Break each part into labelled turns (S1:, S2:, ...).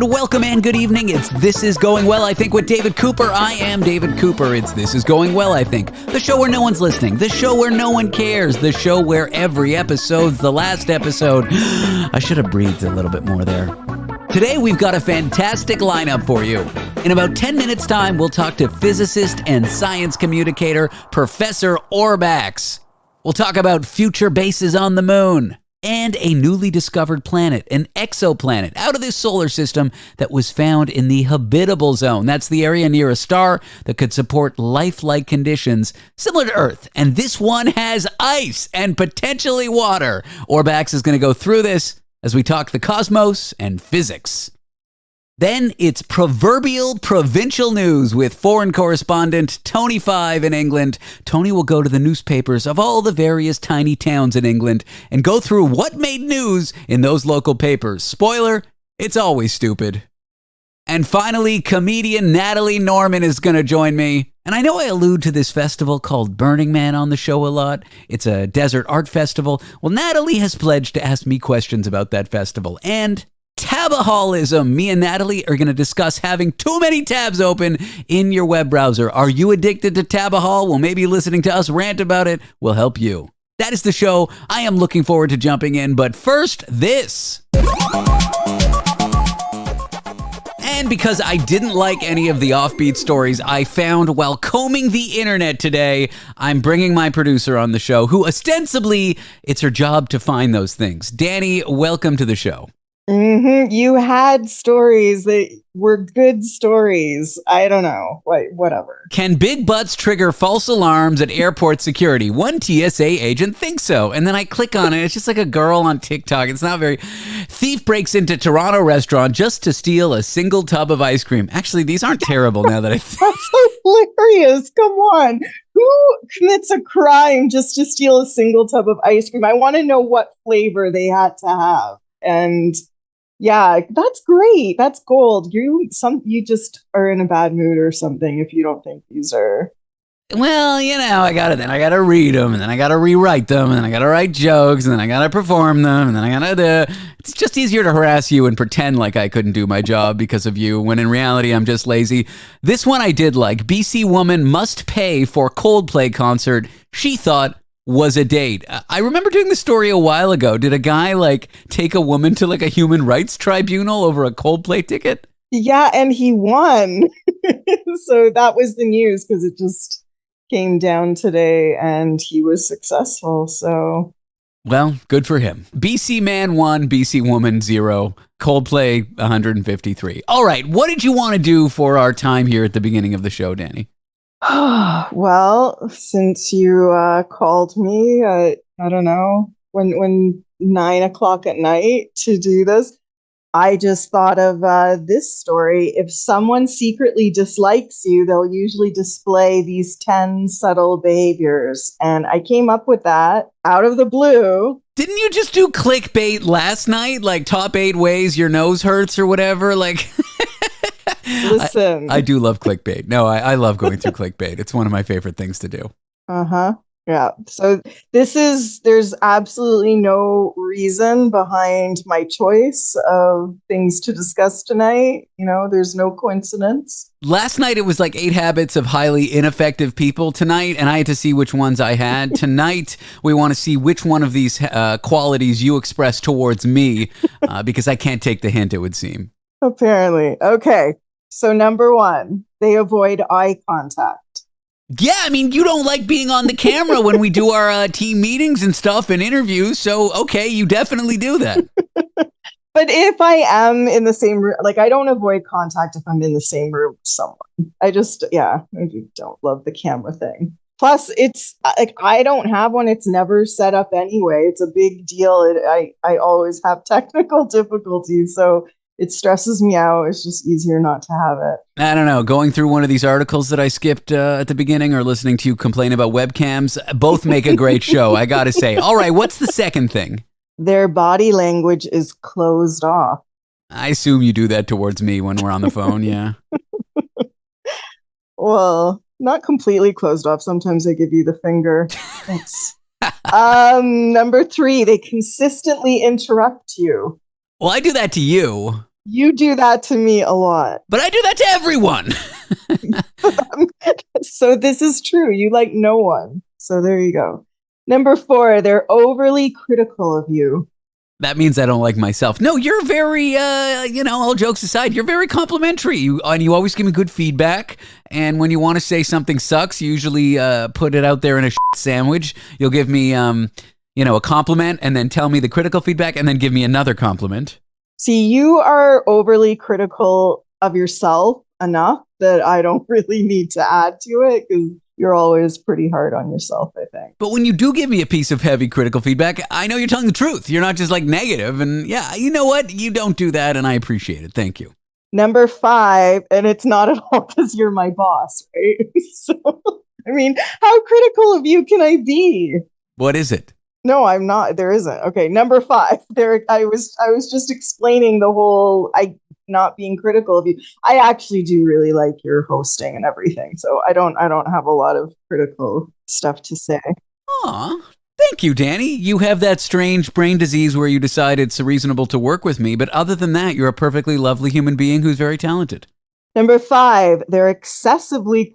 S1: and welcome and good evening. It's This Is Going Well, I Think, with David Cooper. I am David Cooper. It's This Is Going Well, I Think. The show where no one's listening. The show where no one cares. The show where every episode's the last episode. I should have breathed a little bit more there. Today, we've got a fantastic lineup for you. In about 10 minutes' time, we'll talk to physicist and science communicator Professor Orbax. We'll talk about future bases on the moon and a newly discovered planet, an exoplanet out of this solar system that was found in the habitable zone. That's the area near a star that could support lifelike conditions similar to Earth. And this one has ice and potentially water. Orbax is going to go through this as we talk the cosmos and physics. Then it's Proverbial Provincial News with foreign correspondent Tony 5 in England. Tony will go to the newspapers of all the various tiny towns in England and go through what made news in those local papers. Spoiler, it's always stupid. And finally, comedian Natalie Norman is going to join me. And I know I allude to this festival called Burning Man on the show a lot. It's a desert art festival. Well, Natalie has pledged to ask me questions about that festival and Tab-oholism. Me and Natalie are going to discuss having too many tabs open in your web browser. Are you addicted to Tab-ohol? Well, maybe listening to us rant about it will help you. That is the show. I am looking forward to jumping in, but first, this. And because I didn't like any of the offbeat stories I found while combing the internet today, I'm bringing my producer on the show, who ostensibly, it's her job to find those things. Dani, welcome to the show.
S2: Mm-hmm. You had stories that were good stories. I don't know. Whatever.
S1: Can big butts trigger false alarms at airport security? One TSA agent thinks so. And then I click on it. It's just like a girl on TikTok. It's not very... Thief breaks into Toronto restaurant just to steal a single tub of ice cream. Actually, these aren't terrible now that I think.
S2: That's hilarious. Come on. Who commits a crime just to steal a single tub of ice cream? I want to know what flavor they had to have. And... yeah, that's great. That's gold. You just are in a bad mood or something if you don't think these are.
S1: Well, I gotta read them, and then I gotta rewrite them, and then I gotta write jokes, and then I gotta perform them, and then I gotta it's just easier to harass you and pretend like I couldn't do my job because of you, when in reality I'm just lazy. This one I did like. BC woman must pay for Coldplay concert she thought was a date. I remember doing the story a while ago. Did a guy take a woman to a human rights tribunal over a Coldplay ticket?
S2: Yeah, and he won. So that was the news because it just came down today and he was successful. So,
S1: well, good for him. BC man 1, BC woman 0, Coldplay 153. All right, what did you want to do for our time here at the beginning of the show, Dani?
S2: Well, since you called me, I don't know, when 9 o'clock at night to do this, I just thought of this story. If someone secretly dislikes you, they'll usually display these 10 subtle behaviors. And I came up with that out of the blue.
S1: Didn't you just do clickbait last night? Top 8 ways your nose hurts or whatever?
S2: Listen.
S1: I do love clickbait. No, I love going through clickbait. It's one of my favorite things to do.
S2: Uh-huh. Yeah. So there's absolutely no reason behind my choice of things to discuss tonight. There's no coincidence.
S1: Last night it was 8 habits of highly ineffective people. Tonight, and I had to see which ones I had. Tonight, we want to see which one of these qualities you express towards me, because I can't take the hint, it would seem.
S2: Apparently. Okay. So number 1, they avoid eye contact.
S1: Yeah, I mean, you don't like being on the camera when we do our team meetings and stuff and interviews. So, okay, you definitely do that.
S2: But if I am in the same room, I don't avoid contact if I'm in the same room with someone. I don't love the camera thing. Plus, it's I don't have one. It's never set up anyway. It's a big deal. I always have technical difficulties. So it stresses me out. It's just easier not to have it.
S1: I don't know. Going through one of these articles that I skipped at the beginning or listening to you complain about webcams, both make a great show, I got to say. All right, what's the second thing?
S2: Their body language is closed off.
S1: I assume you do that towards me when we're on the phone, yeah.
S2: Well, not completely closed off. Sometimes I give you the finger. Thanks. Number 3, they consistently interrupt you.
S1: Well, I do that to you.
S2: You do that to me a lot.
S1: But I do that to everyone.
S2: So this is true. You like no one. So there you go. Number 4, they're overly critical of you.
S1: That means I don't like myself. No, you're very, all jokes aside, you're very complimentary. And you always give me good feedback. And when you want to say something sucks, you usually put it out there in a sandwich. You'll give me, a compliment and then tell me the critical feedback and then give me another compliment.
S2: See, you are overly critical of yourself enough that I don't really need to add to it because you're always pretty hard on yourself, I think.
S1: But when you do give me a piece of heavy critical feedback, I know you're telling the truth. You're not just like negative. And yeah, you know what? You don't do that, and I appreciate it. Thank you.
S2: Number 5, and it's not at all because you're my boss, right? So, I mean, how critical of you can I be?
S1: What is it?
S2: No, I'm not. There isn't. Okay, number 5. I was just explaining the whole not being critical of you. I actually do really like your hosting and everything. So I don't have a lot of critical stuff to say.
S1: Aw, thank you, Dani. You have that strange brain disease where you decide it's reasonable to work with me, but other than that, you're a perfectly lovely human being who's very talented.
S2: Number 5, they're excessively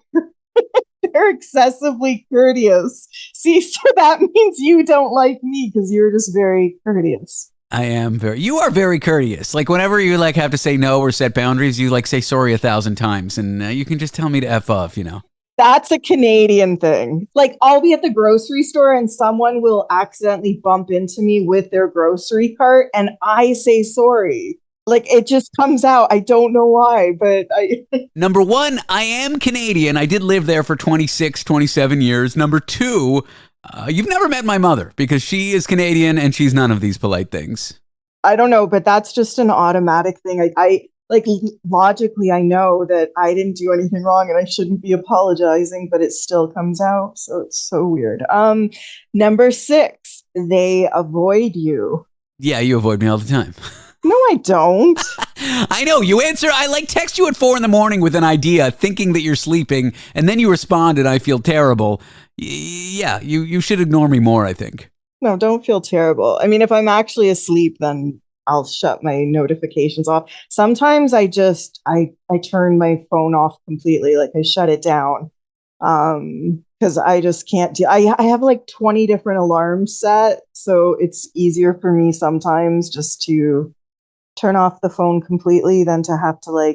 S2: courteous. See, so that means you don't like me because you're just very courteous.
S1: You are very courteous. Like whenever you have to say no or set boundaries, you say sorry 1,000 times and you can just tell me to F off,
S2: That's a Canadian thing. Like I'll be at the grocery store and someone will accidentally bump into me with their grocery cart and I say sorry. Like it just comes out. I don't know why, but
S1: Number 1, I am Canadian. I did live there for 26, 27 years. Number 2, you've never met my mother because she is Canadian and she's none of these polite things.
S2: I don't know, but that's just an automatic thing. I like logically, I know that I didn't do anything wrong and I shouldn't be apologizing, but it still comes out. So it's so weird. Number 6, they avoid you.
S1: Yeah, you avoid me all the time.
S2: No, I don't.
S1: I know. You answer. I text you at 4 a.m. with an idea, thinking that you're sleeping, and then you respond, and I feel terrible. Yeah, you should ignore me more, I think.
S2: No, don't feel terrible. I mean, if I'm actually asleep, then I'll shut my notifications off. Sometimes I turn my phone off completely, like I shut it down. Because I just can't do. I have 20 different alarms set, so it's easier for me sometimes just to turn off the phone completely than to have to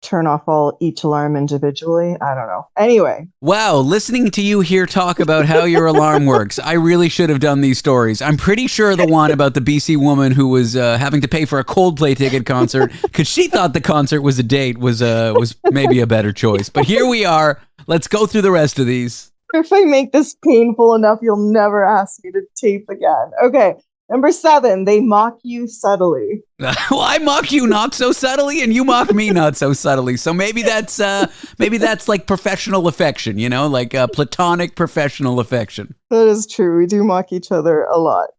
S2: turn off each alarm individually. I don't know. Anyway.
S1: Wow, listening to you here talk about how your alarm works, I really should have done these stories. I'm pretty sure the one about the BC woman who was having to pay for a Coldplay ticket concert because she thought the concert was a date was maybe a better choice. But here we are. Let's go through the rest of these.
S2: If I make this painful enough, you'll never ask me to tape again. Okay. Number 7, they mock you subtly.
S1: Well, I mock you not so subtly, and you mock me not so subtly. So maybe that's like professional affection, like platonic professional affection.
S2: That is true. We do mock each other a lot.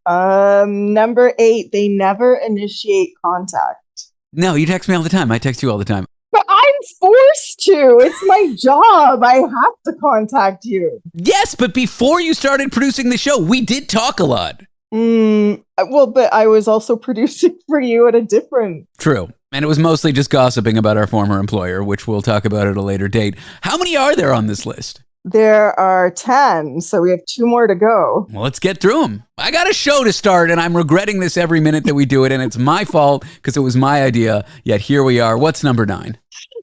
S2: Number 8, they never initiate contact.
S1: No, you text me all the time. I text you all the time.
S2: But I'm forced to. It's my job. I have to contact you.
S1: Yes, but before you started producing the show, we did talk a lot.
S2: Well, but I was also producing for you at a different...
S1: True. And it was mostly just gossiping about our former employer, which we'll talk about at a later date. How many are there on this list?
S2: There are 10, so we have 2 more to go.
S1: Well, let's get through them. I got a show to start, and I'm regretting this every minute that we do it, and it's my fault because it was my idea, yet here we are. What's number 9?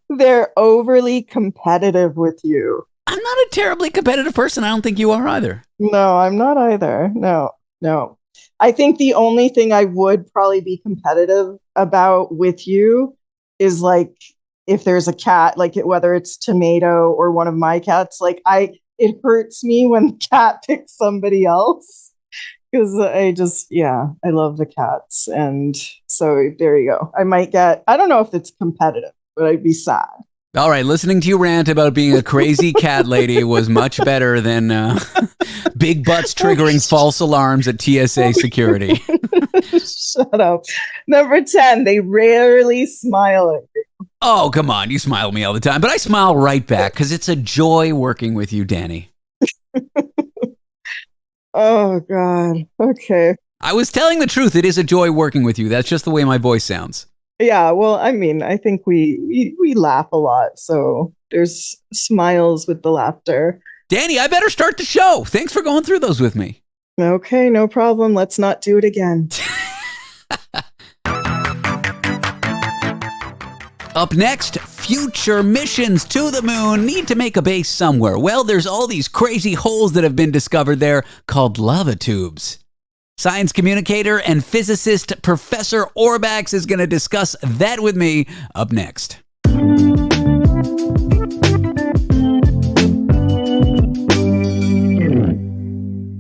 S2: They're overly competitive with you.
S1: I'm not a terribly competitive person. I don't think you are either.
S2: No, I'm not either. No. I think the only thing I would probably be competitive about with you is if there's a cat, whether it's Tomato or one of my cats, it hurts me when the cat picks somebody else because I love the cats. And so there you go. I don't know if it's competitive, but I'd be sad.
S1: All right, listening to you rant about being a crazy cat lady was much better than big butts triggering false alarms at TSA security.
S2: Shut up. Number 10, they rarely smile at you.
S1: Oh, come on. You smile at me all the time, but I smile right back because it's a joy working with you, Dani.
S2: Oh, God. Okay.
S1: I was telling the truth. It is a joy working with you. That's just the way my voice sounds.
S2: Yeah, well, I mean, I think we laugh a lot, so there's smiles with the laughter.
S1: Dani, I better start the show. Thanks for going through those with me.
S2: Okay, no problem. Let's not do it again.
S1: Up next, future missions to the moon need to make a base somewhere. Well, there's all these crazy holes that have been discovered there called lava tubes. Science communicator and physicist Professor Orbax is going to discuss that with me up next.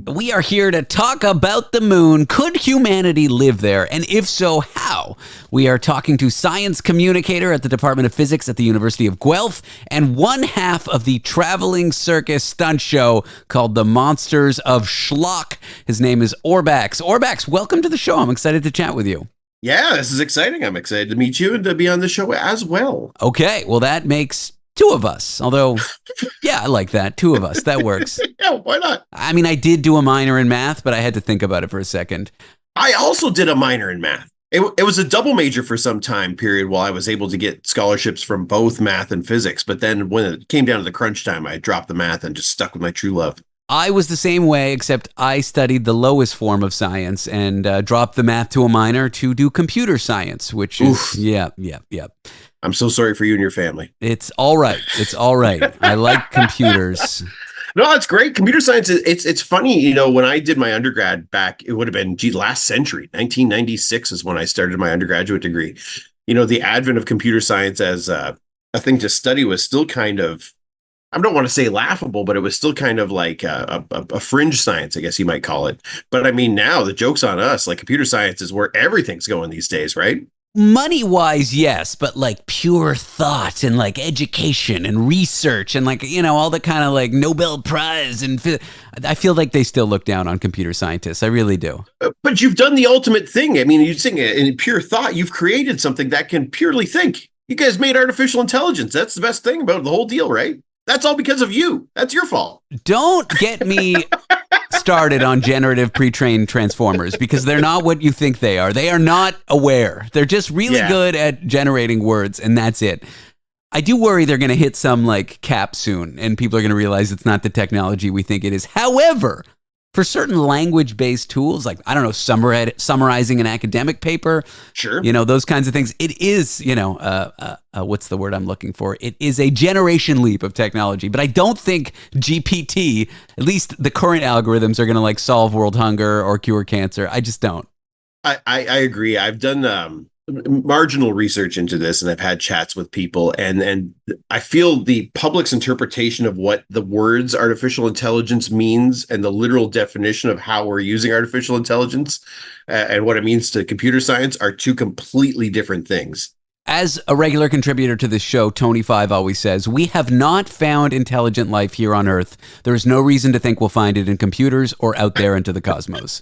S1: We are here to talk about the moon. Could humanity live there? And if so, how? We are talking to science communicator at the Department of Physics at the University of Guelph and one half of the traveling circus stunt show called The Monsters of Schlock. His name is Orbax. Orbax, welcome to the show. I'm excited to chat with you.
S3: Yeah, this is exciting. I'm excited to meet you and to be on the show as well.
S1: Okay, well, that makes two of us. Although, yeah, I like that. Two of us. That works.
S3: Yeah, why not?
S1: I mean, I did do a minor in math, but I had to think about it for a second.
S3: I also did a minor in math. It was a double major for some time period while I was able to get scholarships from both math and physics. But then when it came down to the crunch time, I dropped the math and just stuck with my true love.
S1: I was the same way, except I studied the lowest form of science and dropped the math to a minor to do computer science, which is, yeah.
S3: I'm so sorry for you and your family.
S1: It's all right. It's all right. I like computers.
S3: No, it's great. Computer science, it's funny, you know, when I did my undergrad back, it would have been, last century, 1996 is when I started my undergraduate degree. You know, the advent of computer science as a thing to study was still kind of, I don't want to say laughable, but it was still kind of like a fringe science, I guess you might call it. But I mean, now the joke's on us. Like computer science is where everything's going these days, right?
S1: Money-wise, yes, but like pure thought and like education and research and like, you know, all the kind of like Nobel Prize and I feel like they still look down on computer scientists. I really do.
S3: But you've done the ultimate thing. I mean, you're saying in pure thought, you've created something that can purely think. You guys made artificial intelligence. That's the best thing about the whole deal, right? That's all because of you. That's your fault.
S1: Don't get me started on generative pre-trained transformers because they're not what you think they are. They are not aware. They're just really good at generating words, and that's it. I do worry they're going to hit some like cap soon, and people are going to realize it's not the technology we think it is. However, for certain language-based tools, like, I don't know, summarizing an academic paper,
S3: sure,
S1: you know, those kinds of things, it is, you know, what's the word I'm looking for? It is a generation leap of technology, but I don't think GPT, at least the current algorithms, are going to like solve world hunger or cure cancer. I just don't.
S3: I agree. I've done marginal research into this, and I've had chats with people, and I feel the public's interpretation of what the words artificial intelligence means and the literal definition of how we're using artificial intelligence and what it means to computer science are two completely different things.
S1: As a regular contributor to this show, Tony Five always says, we have not found intelligent life here on Earth. There is no reason to think we'll find it in computers or out there into the cosmos.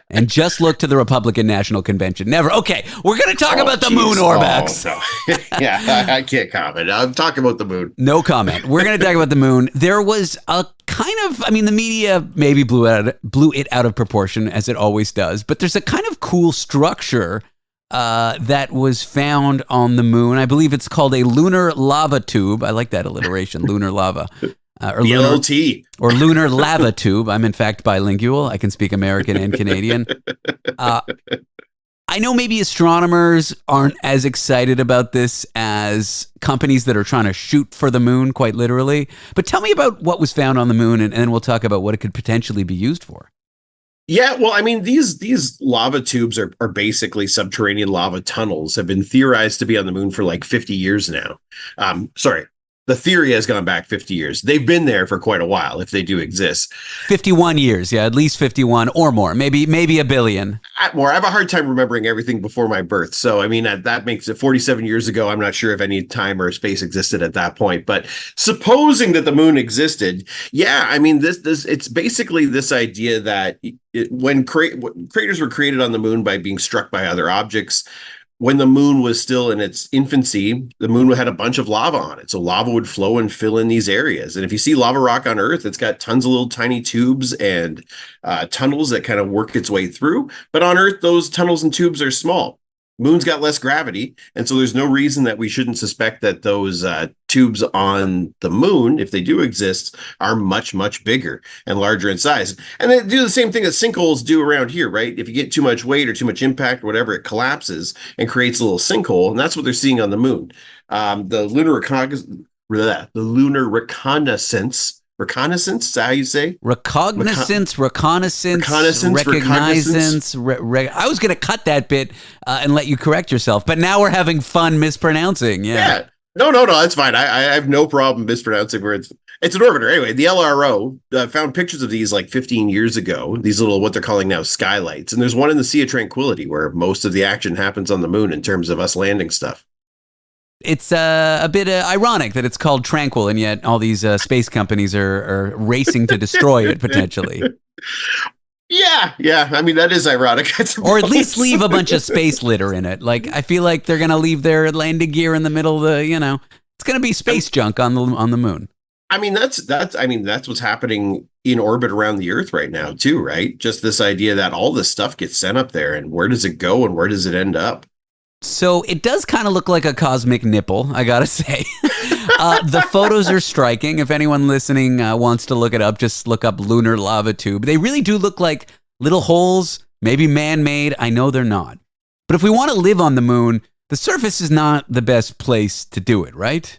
S1: And just look to the Republican National Convention. Never. Okay, we're going to talk about the moon, Orbax.
S3: No. Yeah, I can't comment. I'm talking about the moon.
S1: No comment. We're going to talk about the moon. There was a kind of, I mean, the media maybe blew it out of proportion, as it always does, but there's a kind of cool structure that was found on the moon. I believe it's called a lunar lava tube. I like that alliteration, lunar lava. Or
S3: LT.
S1: Or lunar lava tube. I'm in fact bilingual. I can speak American and Canadian. I know maybe astronomers aren't as excited about this as companies that are trying to shoot for the moon, quite literally. But tell me about what was found on the moon, and then we'll talk about what it could potentially be used for.
S3: Yeah, well, I mean, these lava tubes are basically subterranean lava tunnels, have been theorized to be on the moon for like 50 years now. Sorry, the theory has gone back 50 years. They've been there for quite a while, if they do exist.
S1: 51 years, yeah, at least 51 or more, maybe a billion.
S3: More. I have a hard time remembering everything before my birth. So, I mean, that makes it 47 years ago. I'm not sure if any time or space existed at that point. But supposing that the moon existed, yeah, I mean, this it's basically this idea that when craters were created on the moon by being struck by other objects, when the moon was still in its infancy, the moon had a bunch of lava on it. So lava would flow and fill in these areas. And if you see lava rock on Earth, it's got tons of little tiny tubes and tunnels that kind of work its way through. But on Earth, those tunnels and tubes are small. Moon's got less gravity, and so there's no reason that we shouldn't suspect that those tubes on the moon, if they do exist, are much, much bigger and larger in size. And they do the same thing that sinkholes do around here, right? If you get too much weight or too much impact or whatever, it collapses and creates a little sinkhole, and that's what they're seeing on the moon. The lunar reconnaissance. Reconnaissance, is that how you say?
S1: Reconnaissance, recognizance. I was going to cut that bit and let you correct yourself, but now we're having fun mispronouncing. Yeah.
S3: No, that's fine. I have no problem mispronouncing words. It's an orbiter. Anyway, the LRO found pictures of these like 15 years ago, these little, what they're calling now skylights. And there's one in the Sea of Tranquility where most of the action happens on the moon in terms of us landing stuff.
S1: It's a bit ironic that it's called Tranquil, and yet all these space companies are racing to destroy it potentially.
S3: Yeah. I mean, that is ironic.
S1: Or at least leave a bunch of space litter in it. Like, I feel like they're going to leave their landing gear in the middle of the, it's going to be space junk on the moon.
S3: I mean, that's what's happening in orbit around the Earth right now too, right? Just this idea that all this stuff gets sent up there, and where does it go and where does it end up?
S1: So it does kind of look like a cosmic nipple, I gotta say. The photos are striking. If anyone listening wants to look it up, just look up lunar lava tube. They really do look like little holes, maybe man-made. I know they're not. But if we want to live on the moon, the surface is not the best place to do it, right?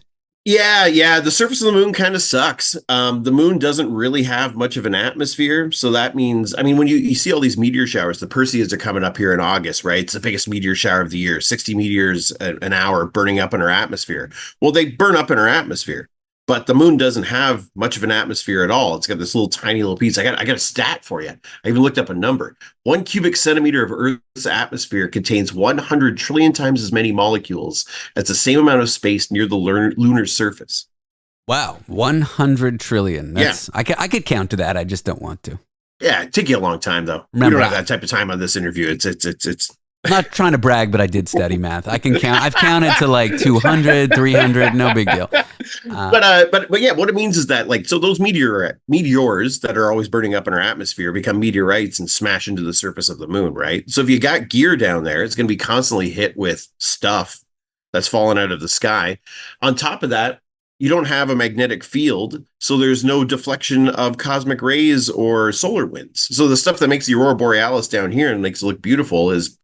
S3: Yeah. The surface of the moon kind of sucks. The moon doesn't really have much of an atmosphere. So that means, I mean, when you see all these meteor showers, the Perseids are coming up here in August, right? It's the biggest meteor shower of the year, 60 meteors an hour burning up in our atmosphere. Well, they burn up in our atmosphere, but the moon doesn't have much of an atmosphere at all. It's got this little tiny little piece. I got a stat for you. I even looked up a number. 1 cubic centimeter of Earth's atmosphere contains 100 trillion times as many molecules as the same amount of space near the lunar surface.
S1: Wow, 100 trillion. That's, yeah. I could count to that. I just don't want to.
S3: Yeah, it'd take you a long time though. Remember, we don't have that type of time on this interview. It's.
S1: I'm not trying to brag, but I did study math. I can count. I've counted to like 200, 300, no big deal.
S3: But yeah, what it means is that so those meteors that are always burning up in our atmosphere become meteorites and smash into the surface of the moon, right? So if you got gear down there, it's going to be constantly hit with stuff that's fallen out of the sky. On top of that, you don't have a magnetic field, so there's no deflection of cosmic rays or solar winds. So the stuff that makes the aurora borealis down here and makes it look beautiful is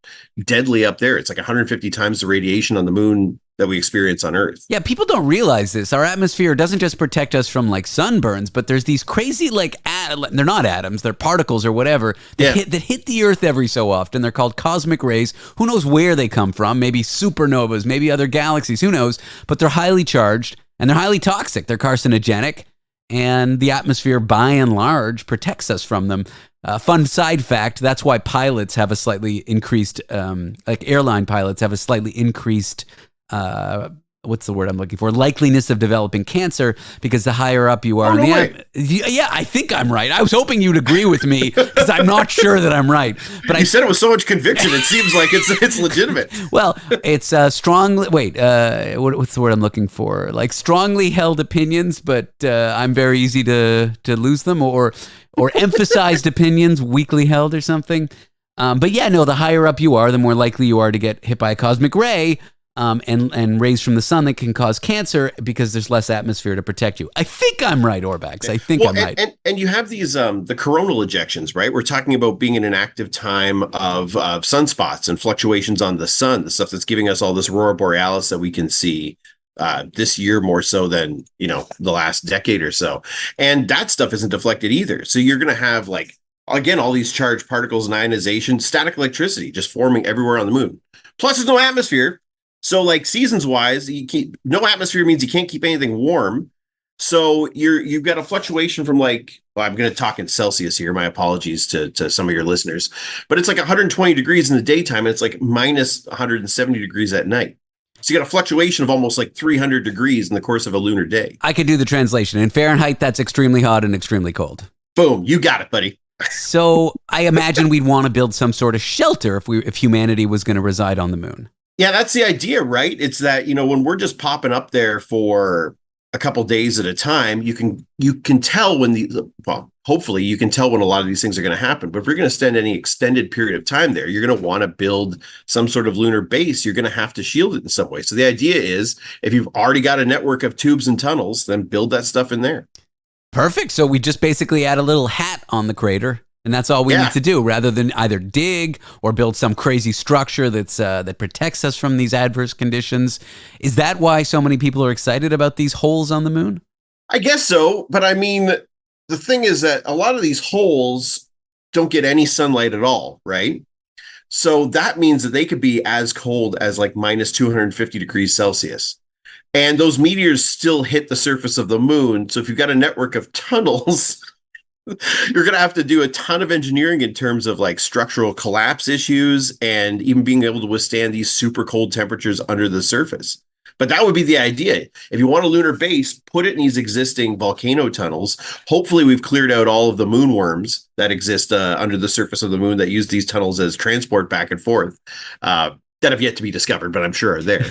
S3: deadly up there. It's like 150 times the radiation on the moon that we experience on Earth. Yeah,
S1: people don't realize this. Our atmosphere doesn't just protect us from sunburns, but there's these crazy they're not atoms, they're particles or whatever that hit the Earth every so often. They're called cosmic rays. Who knows where they come from? Maybe supernovas, maybe other galaxies, who knows? But they're highly charged. And they're highly toxic. They're carcinogenic, and the atmosphere, by and large, protects us from them. Fun side fact, that's why pilots have a slightly increased, airline pilots have a slightly increased, what's the word I'm looking for? Likeliness of developing cancer, because the higher up you are. Yeah, I think I'm right. I was hoping you'd agree with me, because I'm not sure that I'm right. But
S3: you said it with so much conviction, it seems like it's legitimate.
S1: Well, it's strongly, what's the word I'm looking for? Strongly held opinions, but I'm very easy to lose them, or emphasized opinions, weakly held or something. But yeah, no, the higher up you are, the more likely you are to get hit by a cosmic ray. And rays from the sun that can cause cancer because there's less atmosphere to protect you. I think I'm right, Orbax. I think I'm right.
S3: And you have these the coronal ejections, right? We're talking about being in an active time of sunspots and fluctuations on the sun, the stuff that's giving us all this aurora borealis that we can see this year more so than the last decade or so. And that stuff isn't deflected either. So you're going to have again all these charged particles and ionization, static electricity just forming everywhere on the moon. Plus, there's no atmosphere. So seasons wise, no atmosphere means you can't keep anything warm. So you've got a fluctuation from I'm going to talk in Celsius here. My apologies to some of your listeners, but it's 120 degrees in the daytime. And it's minus 170 degrees at night. So you got a fluctuation of almost 300 degrees in the course of a lunar day.
S1: I could do the translation. In Fahrenheit, that's extremely hot and extremely cold.
S3: Boom. You got it, buddy.
S1: So I imagine we'd want to build some sort of shelter if humanity was going to reside on the moon.
S3: Yeah, that's the idea, right? It's that, when we're just popping up there for a couple days at a time, you can tell when hopefully you can tell when a lot of these things are going to happen. But if you're going to spend any extended period of time there, you're going to want to build some sort of lunar base. You're going to have to shield it in some way. So the idea is, if you've already got a network of tubes and tunnels, then build that stuff in there.
S1: Perfect. So we just basically add a little hat on the crater. And that's all we need to do, rather than either dig or build some crazy structure that protects us from these adverse conditions. Is that why so many people are excited about these holes on the moon?
S3: I guess so. But I mean, the thing is that a lot of these holes don't get any sunlight at all, right? So that means that they could be as cold as like minus 250 degrees Celsius. And those meteors still hit the surface of the moon. So if you've got a network of tunnels, you're going to have to do a ton of engineering in terms of like structural collapse issues and even being able to withstand these super cold temperatures under the surface. But that would be the idea. If you want a lunar base, put it in these existing volcano tunnels. Hopefully we've cleared out all of the moonworms that exist under the surface of the moon that use these tunnels as transport back and forth. That have yet to be discovered, but I'm sure are there.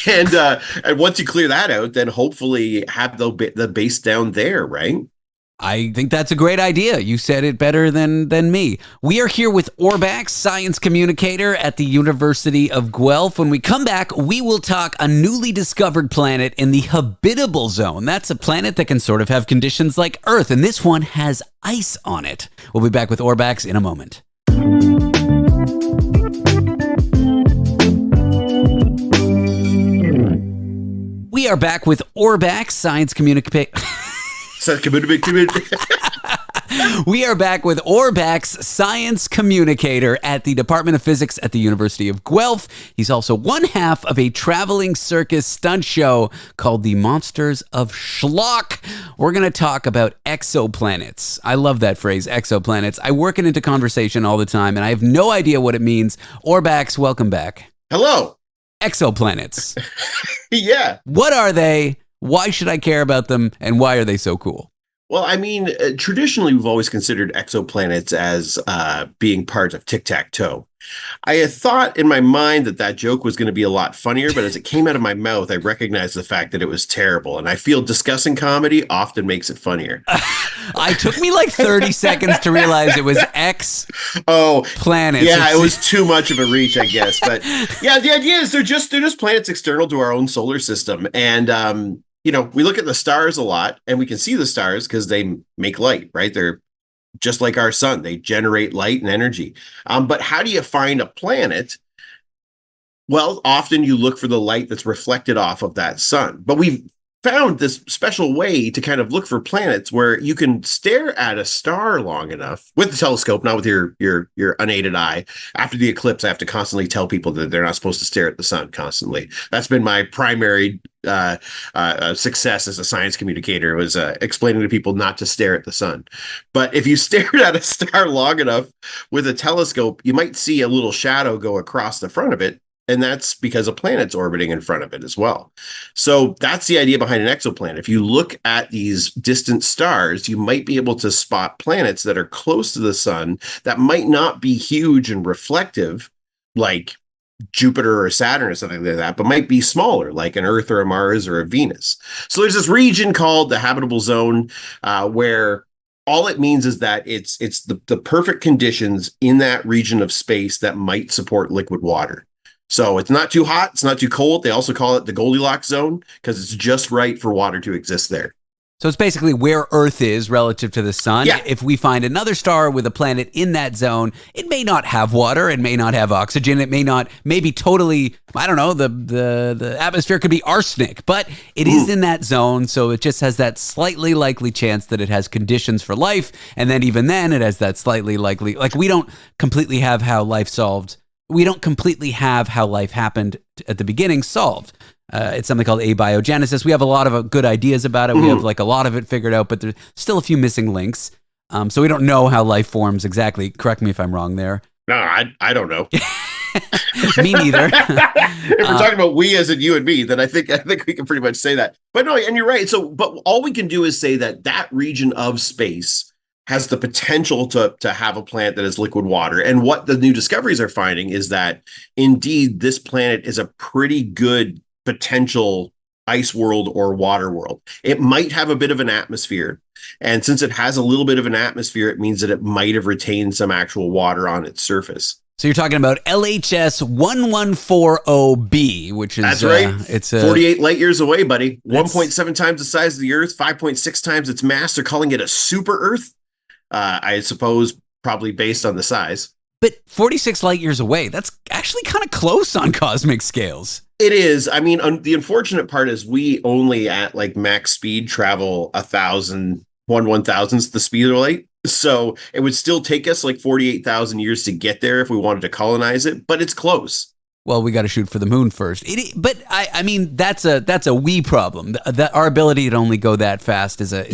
S3: And once you clear that out, then hopefully have the base down there, right?
S1: I think that's a great idea. You said it better than me. We are here with Orbax, science communicator at the University of Guelph. When we come back, we will talk a newly discovered planet in the habitable zone. That's a planet that can sort of have conditions like Earth, and this one has ice on it. We'll be back with Orbax in a moment. We are back with Orbax, science communicator. We are back with Orbax, science communicator at the Department of Physics at the University of Guelph. He's also one half of a traveling circus stunt show called the Monsters of Schlock. We're going to talk about exoplanets. I love that phrase, exoplanets. I work it into conversation all the time, and I have no idea what it means. Orbax, welcome back.
S3: Hello.
S1: Exoplanets.
S3: Yeah.
S1: What are they? Why should I care about them, and why are they so cool?
S3: Well, I mean, traditionally, we've always considered exoplanets as being part of tic-tac-toe. I had thought in my mind that joke was going to be a lot funnier, but as it came out of my mouth, I recognized the fact that it was terrible. And I feel discussing comedy often makes it funnier.
S1: It took me like 30 seconds to realize it was planets.
S3: Yeah, it was too much of a reach, I guess. But yeah, the idea is they're just planets external to our own solar system. And, we look at the stars a lot, and we can see the stars because they make light, right? They're just like our sun. They generate light and energy. But how do you find a planet? Well, often you look for the light that's reflected off of that sun. But we've found this special way to kind of look for planets where you can stare at a star long enough with the telescope, not with your unaided eye. After the eclipse, I have to constantly tell people that they're not supposed to stare at the sun constantly. That's been my primary success as a science communicator, was explaining to people not to stare at the sun. But if you stared at a star long enough with a telescope, you might see a little shadow go across the front of it. And that's because a planet's orbiting in front of it as well. So that's the idea behind an exoplanet. If you look at these distant stars, you might be able to spot planets that are close to the sun that might not be huge and reflective like Jupiter or Saturn or something like that, but might be smaller, like an Earth or a Mars or a Venus. So there's this region called the habitable zone where all it means is that it's the perfect conditions in that region of space that might support liquid water. So it's not too hot, it's not too cold. They also call it the Goldilocks zone because it's just right for water to exist there.
S1: So it's basically where Earth is relative to the sun.
S3: Yeah.
S1: If we find another star with a planet in that zone, it may not have water, it may not have oxygen, it may be totally, I don't know, the atmosphere could be arsenic, but it is in that zone, so it just has that slightly likely chance that it has conditions for life, and then even then it has that slightly likely, like we don't completely have how life happened at the beginning solved. It's something called abiogenesis. We have a lot of good ideas about it. We have like a lot of it figured out, but there's still a few missing links. So we don't know how life forms exactly. Correct me if I'm wrong there.
S3: No, I don't know.
S1: Me neither.
S3: If we're talking about we as in you and me, then I think we can pretty much say that. But no, and you're right. So, but all we can do is say that region of space has the potential to have a planet that is liquid water. And what the new discoveries are finding is that indeed this planet is a pretty good potential ice world or water world. It might have a bit of an atmosphere. And since it has a little bit of an atmosphere, it means that it might have retained some actual water on its surface.
S1: So you're talking about LHS 1140b, which is
S3: that's right.
S1: It's
S3: 48 light years away, buddy. 1.7 times the size of the Earth, 5.6 times its mass. They're calling it a super Earth. I suppose probably based on the size.
S1: But 46 light years away, that's actually kind of close on cosmic scales.
S3: It is. I mean, the unfortunate part is we only at like max speed travel 1,000th the speed of light. So it would still take us like 48,000 years to get there if we wanted to colonize it, but it's close.
S1: Well, we got to shoot for the moon first. But I mean, that's a we problem. That our ability to only go that fast is a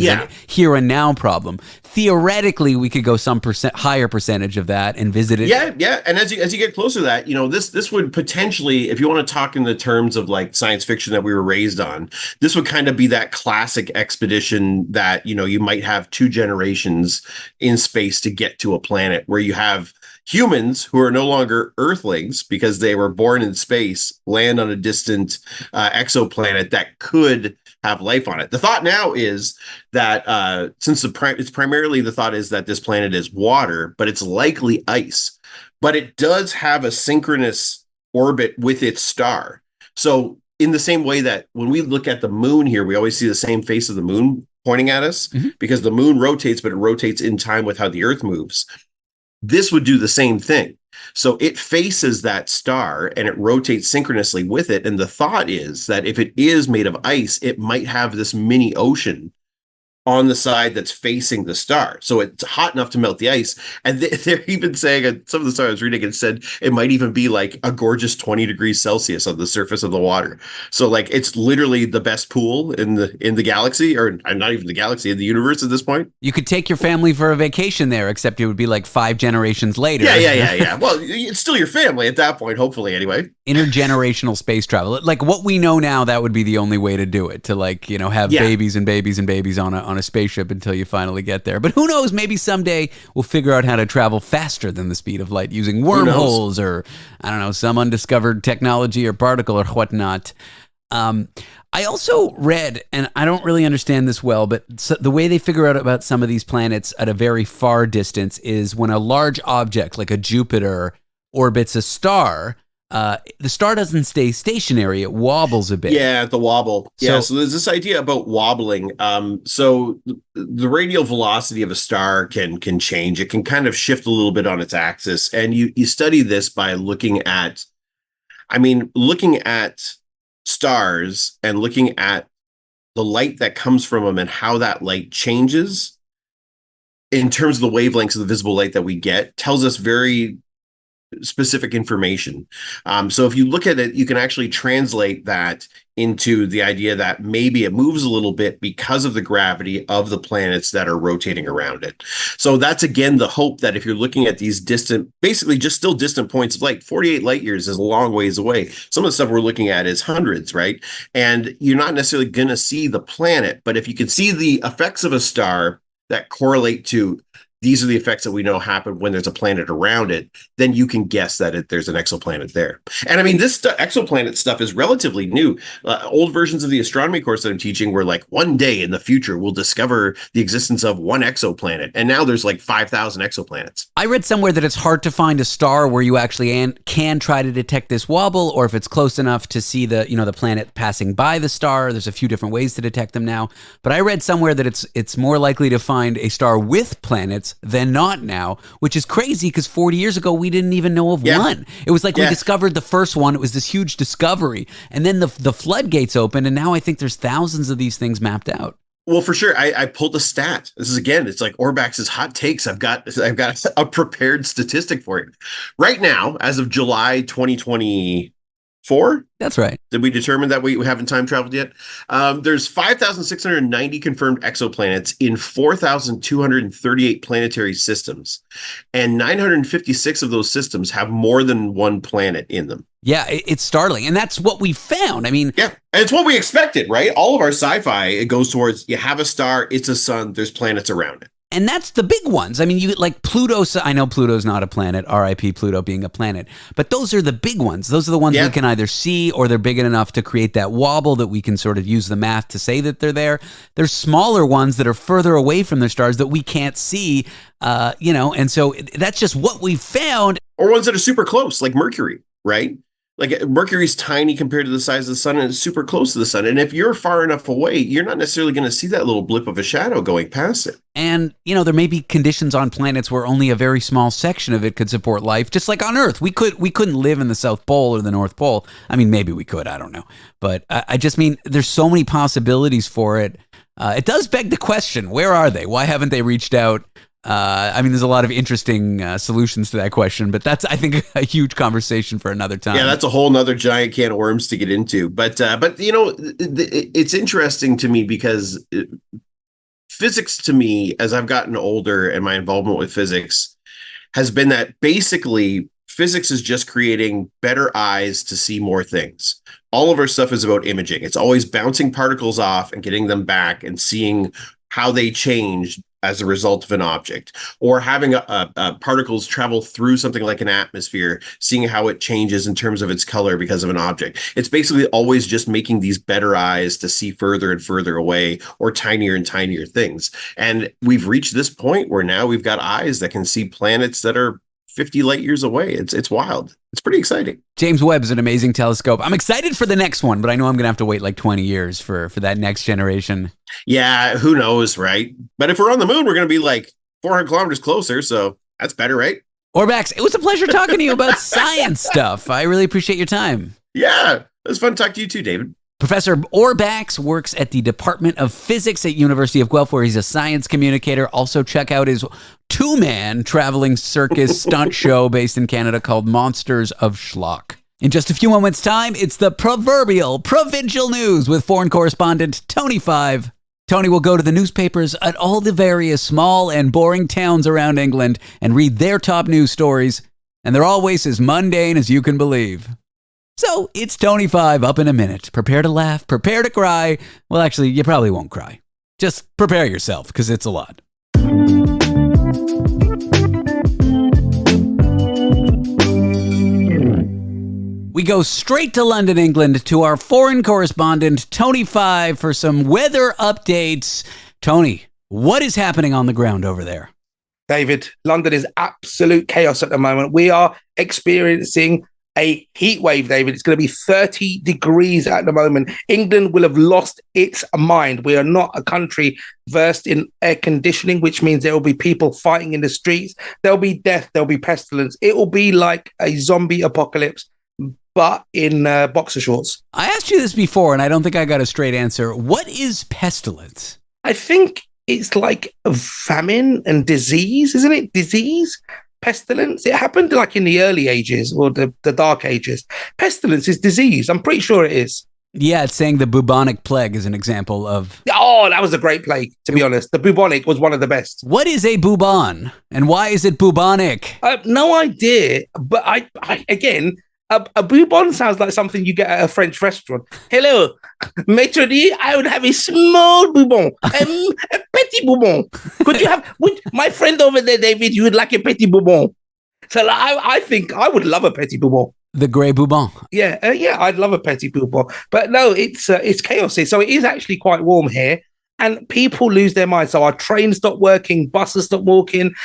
S1: here and now problem. Theoretically, we could go some higher percentage of that and visit it.
S3: Yeah. And as you get closer to that, this would potentially, if you want to talk in the terms of like science fiction that we were raised on, this would kind of be that classic expedition that, you might have 2 generations in space to get to a planet where you have humans who are no longer Earthlings because they were born in space, land on a distant exoplanet that could have life on it. The thought now is that since it's primarily the thought is that this planet is water, but it's likely ice, but it does have a synchronous orbit with its star. So in the same way that when we look at the moon here, we always see the same face of the moon pointing at us because the moon rotates, but it rotates in time with how the Earth moves. This would do the same thing. So it faces that star and it rotates synchronously with it. And the thought is that if it is made of ice, it might have this mini ocean on the side that's facing the star. So it's hot enough to melt the ice. And they're even saying, some of the stuff I was reading, it said it might even be like a gorgeous 20 degrees Celsius on the surface of the water. So like it's literally the best pool in the galaxy, or not even the galaxy, in the universe at this point.
S1: You could take your family for a vacation there, except it would be like 5 generations later.
S3: Yeah. Well, it's still your family at that point, hopefully, anyway.
S1: Intergenerational space travel. Like what we know now, that would be the only way to do it, to like, have babies and babies and babies on a spaceship until you finally get there. But who knows, maybe someday we'll figure out how to travel faster than the speed of light using wormholes or, I don't know, some undiscovered technology or particle or whatnot. I also read, and I don't really understand this well, but the way they figure out about some of these planets at a very far distance is when a large object like a Jupiter orbits a star, the star doesn't stay stationary. It wobbles a bit.
S3: Yeah, the wobble. So there's this idea about wobbling. So the radial velocity of a star can change. It can kind of shift a little bit on its axis. And you study this by looking at stars and looking at the light that comes from them and how that light changes in terms of the wavelengths of the visible light that we get tells us very specific information. So if you look at it, you can actually translate that into the idea that maybe it moves a little bit because of the gravity of the planets that are rotating around it. So that's, again, the hope that if you're looking at these distant, basically just still distant points of light, 48 light years is a long ways away. Some of the stuff we're looking at is hundreds, right? And you're not necessarily going to see the planet, but if you can see the effects of a star that correlate to these are the effects that we know happen when there's a planet around it, then you can guess that there's an exoplanet there. And I mean, this exoplanet stuff is relatively new. Old versions of the astronomy course that I'm teaching were like, one day in the future, we'll discover the existence of one exoplanet. And now there's like 5,000 exoplanets.
S1: I read somewhere that it's hard to find a star where you actually can try to detect this wobble, or if it's close enough to see the planet passing by the star. There's a few different ways to detect them now. But I read somewhere that it's more likely to find a star with planets than not now, which is crazy because 40 years ago, we didn't even know of one. It was like we discovered the first one. It was this huge discovery. And then the floodgates opened, and now I think there's thousands of these things mapped out.
S3: Well, for sure. I pulled a stat. This is, again, it's like Orbax's hot takes. I've got a prepared statistic for you. Right now, as of July 2024.
S1: That's right.
S3: Did we determine that we haven't time traveled yet? There's 5,690 confirmed exoplanets in 4,238 planetary systems. And 956 of those systems have more than one planet in them.
S1: Yeah, it's startling. And that's what we found. I mean,
S3: yeah, and it's what we expected, right? All of our sci-fi, it goes towards, you have a star, it's a sun, there's planets around it.
S1: And that's the big ones. I mean, you like Pluto. I know Pluto's not a planet, RIP Pluto being a planet, but those are the big ones. Those are the ones we can either see, or they're big enough to create that wobble that we can sort of use the math to say that they're there. There's smaller ones that are further away from their stars that we can't see, and so that's just what we found.
S3: Or ones that are super close, like Mercury, right? Like Mercury's tiny compared to the size of the sun, and it's super close to the sun. And if you're far enough away, you're not necessarily going to see that little blip of a shadow going past it.
S1: And, there may be conditions on planets where only a very small section of it could support life, just like on Earth. We couldn't live in the South Pole or the North Pole. I mean, maybe we could, I don't know. But I just mean, there's so many possibilities for it. It does beg the question, where are they? Why haven't they reached out? There's a lot of interesting solutions to that question, but that's, I think, a huge conversation for another time.
S3: Yeah, that's a whole nother giant can of worms to get into. But it's interesting to me because physics, to me, as I've gotten older and my involvement with physics has been that basically physics is just creating better eyes to see more things. All of our stuff is about imaging. It's always bouncing particles off and getting them back and seeing how they change as a result of an object, or having particles travel through something like an atmosphere, seeing how it changes in terms of its color because of an object. It's basically always just making these better eyes to see further and further away, or tinier and tinier things. And we've reached this point where now we've got eyes that can see planets that are 50 light years away. It's wild. It's pretty exciting.
S1: James Webb is an amazing telescope. I'm excited for the next one, but I know I'm going to have to wait like 20 years for that next generation.
S3: Yeah, who knows, right? But if we're on the moon, we're going to be like 400 kilometers closer, so that's better, right?
S1: Orbax, it was a pleasure talking to you about science stuff. I really appreciate your time.
S3: Yeah, it was fun to talk to you too, David.
S1: Professor Orbax works at the Department of Physics at University of Guelph, where he's a science communicator. Also, check out his two-man traveling circus stunt show based in Canada called Monsters of Schlock. In just a few moments' time, it's the Proverbial Provincial News with foreign correspondent Tony 5. Tony will go to the newspapers at all the various small and boring towns around England and read their top news stories, and they're always as mundane as you can believe. So, it's Tony 5 up in a minute. Prepare to laugh, prepare to cry. Well, actually, you probably won't cry. Just prepare yourself, because it's a lot. We go straight to London, England, to our foreign correspondent, Tony 5, for some weather updates. Tony, what is happening on the ground over there?
S4: David, London is absolute chaos at the moment. We are experiencing a heat wave, David. It's going to be 30 degrees at the moment. England will have lost its mind. We are not a country versed in air conditioning, which means there will be people fighting in the streets. There'll be death. There'll be pestilence. It will be like a zombie apocalypse, but in boxer shorts.
S1: I asked you this before, and I don't think I got a straight answer. What is pestilence?
S4: I think it's like a famine and disease, isn't it? Disease? Pestilence, it happened like in the early ages or the dark ages. Pestilence is disease. I'm pretty sure it is.
S1: Yeah, it's saying the bubonic plague is an example of...
S4: Oh, that was a great plague, to be honest. The bubonic was one of the best.
S1: What is a bubon? And why is it bubonic?
S4: No idea. But I again, a bubon sounds like something you get at a French restaurant. Hello, Maître D, I would have a small bubon, a petit bubon. Could you have, my friend over there, David, you would like a petit bubon. So I think I would love a petit bubon.
S1: The grey bubon.
S4: Yeah, I'd love a petit bubon. But no, it's chaos here. So it is actually quite warm here. And people lose their minds. So our trains stop working, buses stop walking,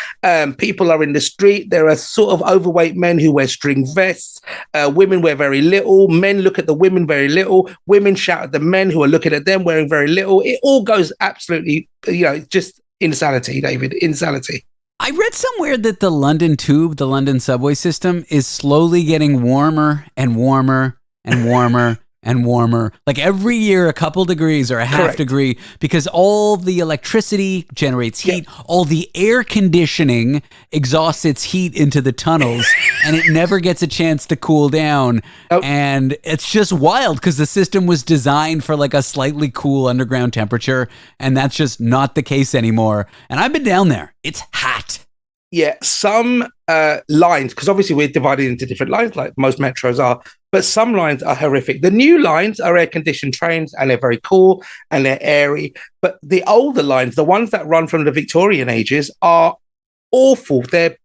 S4: people are in the street. There are sort of overweight men who wear string vests. Women wear very little. Men look at the women very little. Women shout at the men who are looking at them wearing very little. It all goes absolutely, just insanity, David, insanity.
S1: I read somewhere that the London Tube, the London subway system, is slowly getting warmer and warmer and warmer and warmer. Like every year, a couple degrees or a half
S4: Correct.
S1: degree, because all the electricity generates heat, all the air conditioning exhausts its heat into the tunnels, and it never gets a chance to cool down.
S4: Nope.
S1: And it's just wild because the system was designed for like a slightly cool underground temperature, and that's just not the case anymore. And I've been down there. It's hot.
S4: Yeah, some lines, because obviously we're divided into different lines, like most metros are, but some lines are horrific. The new lines are air-conditioned trains, and they're very cool, and they're airy. But the older lines, the ones that run from the Victorian ages, are awful. They're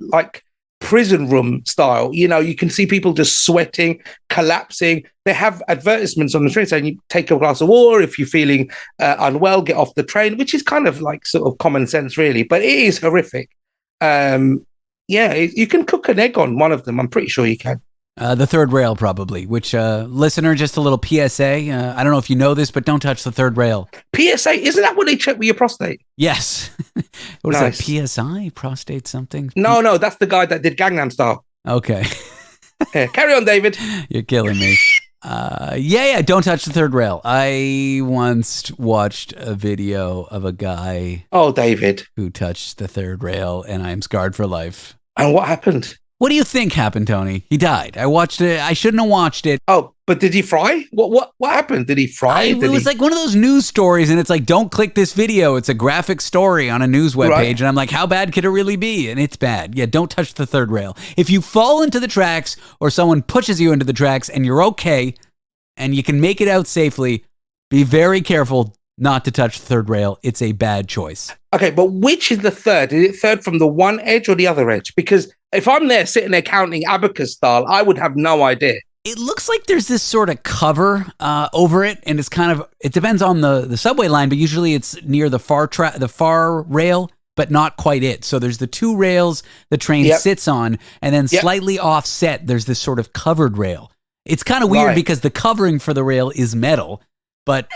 S4: like prison room style. You know, you can see people just sweating, collapsing. They have advertisements on the train saying, you take a glass of water if you're feeling unwell, get off the train, which is kind of like sort of common sense, really. But it is horrific. You can cook an egg on one of them. I'm pretty sure you can.
S1: The third rail, probably, which, listener, just a little PSA. I don't know if you know this, but don't touch the third rail.
S4: PSA, isn't that what they check with your prostate?
S1: Yes. What is
S4: Nice.
S1: that, PSI? Prostate something?
S4: No, that's the guy that did Gangnam Style.
S1: Okay.
S4: Yeah, carry on, David.
S1: You're killing me. Don't touch the third rail. I once watched a video of a guy
S4: Oh, David.
S1: who touched the third rail, and I'm scarred for life.
S4: And what happened?
S1: What do you think happened, Tony? He died. I watched it. I shouldn't have watched it.
S4: Oh, but did he fry? What happened? Did he fry?
S1: It was like one of those news stories, and it's like, don't click this video. It's a graphic story on a news webpage.
S4: Right.
S1: And I'm like, how bad could it really be? And it's bad. Yeah, don't touch the third rail. If you fall into the tracks or someone pushes you into the tracks and you're okay and you can make it out safely, be very careful not to touch the third rail. It's a bad choice.
S4: Okay, but which is the third? Is it third from the one edge or the other edge? Because if I'm there sitting there counting abacus style, I would have no idea.
S1: It looks like there's this sort of cover over it, and it's kind of, it depends on the subway line, but usually it's near the far rail, but not quite it. So there's the two rails the train sits on, and then slightly offset, there's this sort of covered rail. It's kind of weird because the covering for the rail is metal, but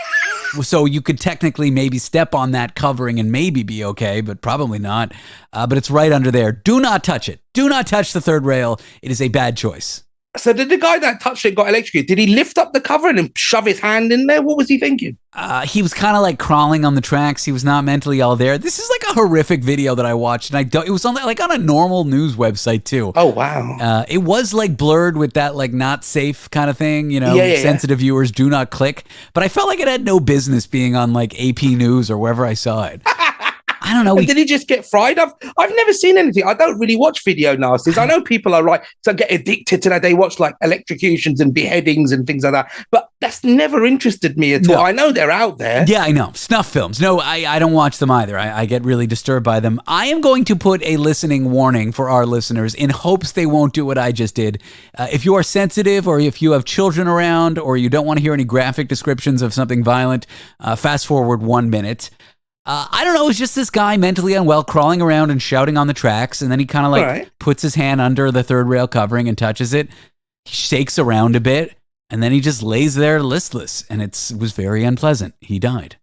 S1: so you could technically maybe step on that covering and maybe be okay, but probably not. But it's right under there. Do not touch it. Do not touch the third rail. It is a bad choice.
S4: So did the guy that touched it got electrocuted? Did he lift up the cover and then shove his hand in there? What was he thinking?
S1: He was kind of like crawling on the tracks. He was not mentally all there. This is like a horrific video that I watched, and it was on like on a normal news website too.
S4: Oh wow!
S1: It was like blurred with that like not safe kind of thing, you know. Sensitive viewers do not click. But I felt like it had no business being on like AP News or wherever I saw it. I don't know.
S4: Did he just get fried? I've never seen anything. I don't really watch video nasties. I know people are so get addicted to that. They watch like electrocutions and beheadings and things like that. But that's never interested me at all. I know they're out there.
S1: Yeah, I know. Snuff films. No, I don't watch them either. I get really disturbed by them. I am going to put a listening warning for our listeners in hopes they won't do what I just did. If you are sensitive or if you have children around or you don't want to hear any graphic descriptions of something violent, fast forward 1 minute. I don't know, it was just this guy mentally unwell crawling around and shouting on the tracks, and then he kind of like puts his hand under the third rail covering and touches it. He shakes around a bit, and then he just lays there listless, and it was very unpleasant. He died.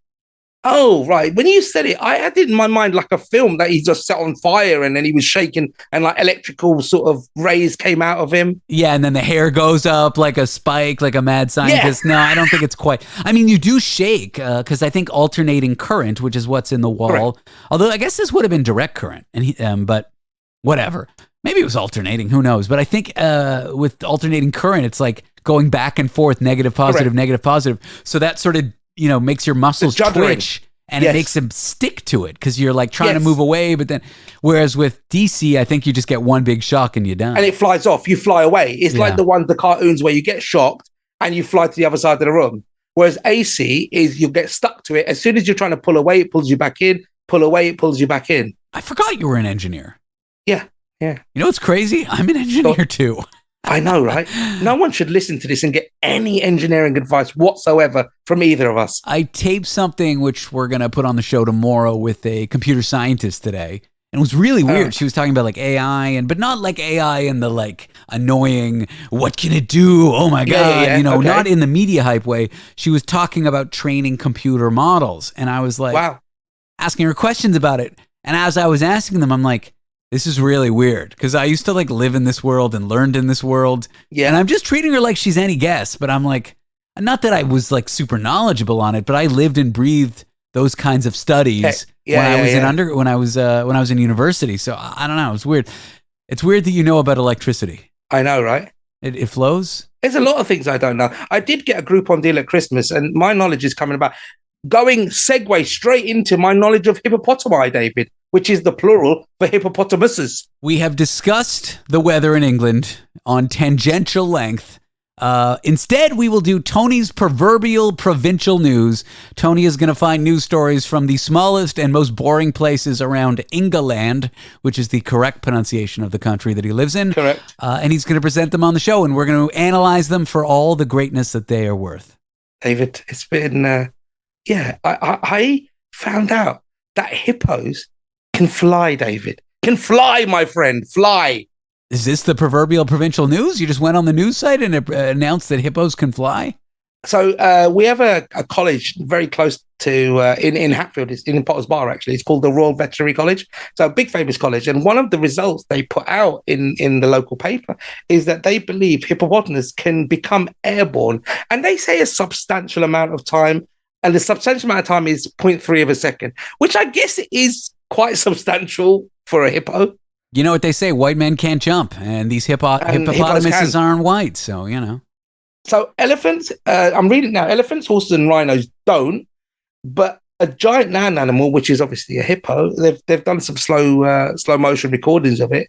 S4: Oh, right. When you said it, I had it in my mind like a film that he just set on fire and then he was shaking and like electrical sort of rays came out of him.
S1: Yeah, and then the hair goes up like a spike, like a mad scientist. Yeah. No, I don't think it's quite. I mean, you do shake because I think alternating current, which is what's in the wall, although I guess this would have been direct current, and but whatever. Maybe it was alternating. Who knows? But I think with alternating current, it's like going back and forth, negative, positive, negative, positive. So that sort of makes your muscles twitch and it makes them stick to it because you're like trying to move away. But then, whereas with DC, I think you just get one big shock and you're done.
S4: And it flies off. You fly away. It's like the cartoons where you get shocked and you fly to the other side of the room. Whereas AC is you get stuck to it. As soon as you're trying to pull away, it pulls you back in. Pull away, it pulls you back in.
S1: I forgot you were an engineer.
S4: Yeah.
S1: You know what's crazy? I'm an engineer too.
S4: I know, right? No one should listen to this and get any engineering advice whatsoever from either of us.
S1: I taped something which we're going to put on the show tomorrow with a computer scientist today. And it was really weird. She was talking about like AI, but not like AI in the like annoying, what can it do? Oh my God. Not in the media hype way. She was talking about training computer models. And I was like, asking her questions about it. And as I was asking them, I'm like, this is really weird because I used to like live in this world and learned in this world. Yeah. And I'm just treating her like she's any guest, but I'm like, not that I was like super knowledgeable on it, but I lived and breathed those kinds of studies when I was in university. So I don't know. It's weird. It's weird that you know about electricity.
S4: I know, right?
S1: It flows.
S4: There's a lot of things I don't know. I did get a Groupon deal at Christmas and my knowledge is coming about. segue straight into my knowledge of hippopotami, David, which is the plural for hippopotamuses.
S1: We have discussed the weather in England on tangential length. Instead, we will do Tony's proverbial provincial news. Tony is going to find news stories from the smallest and most boring places around England, which is the correct pronunciation of the country that he lives in.
S4: Correct.
S1: And he's going to present them on the show, and we're going to analyze them for all the greatness that they are worth.
S4: David, it's been, I found out that hippos can fly, David. Can fly, my friend, fly.
S1: Is this the proverbial provincial news? You just went on the news site and announced that hippos can fly?
S4: So we have a college very close to in Hatfield. It's in Potter's Bar, actually. It's called the Royal Veterinary College. So a big famous college. And one of the results they put out in the local paper is that they believe hippopotamus can become airborne. And they say a substantial amount of time. And the substantial amount of time is 0.3 of a second, which I guess is quite substantial for a hippo.
S1: You know what they say, white men can't jump, and these hippopotamuses aren't white, so, you know.
S4: So elephants, I'm reading now, elephants, horses, and rhinos don't, but a giant land animal, which is obviously a hippo, they've done some slow motion recordings of it,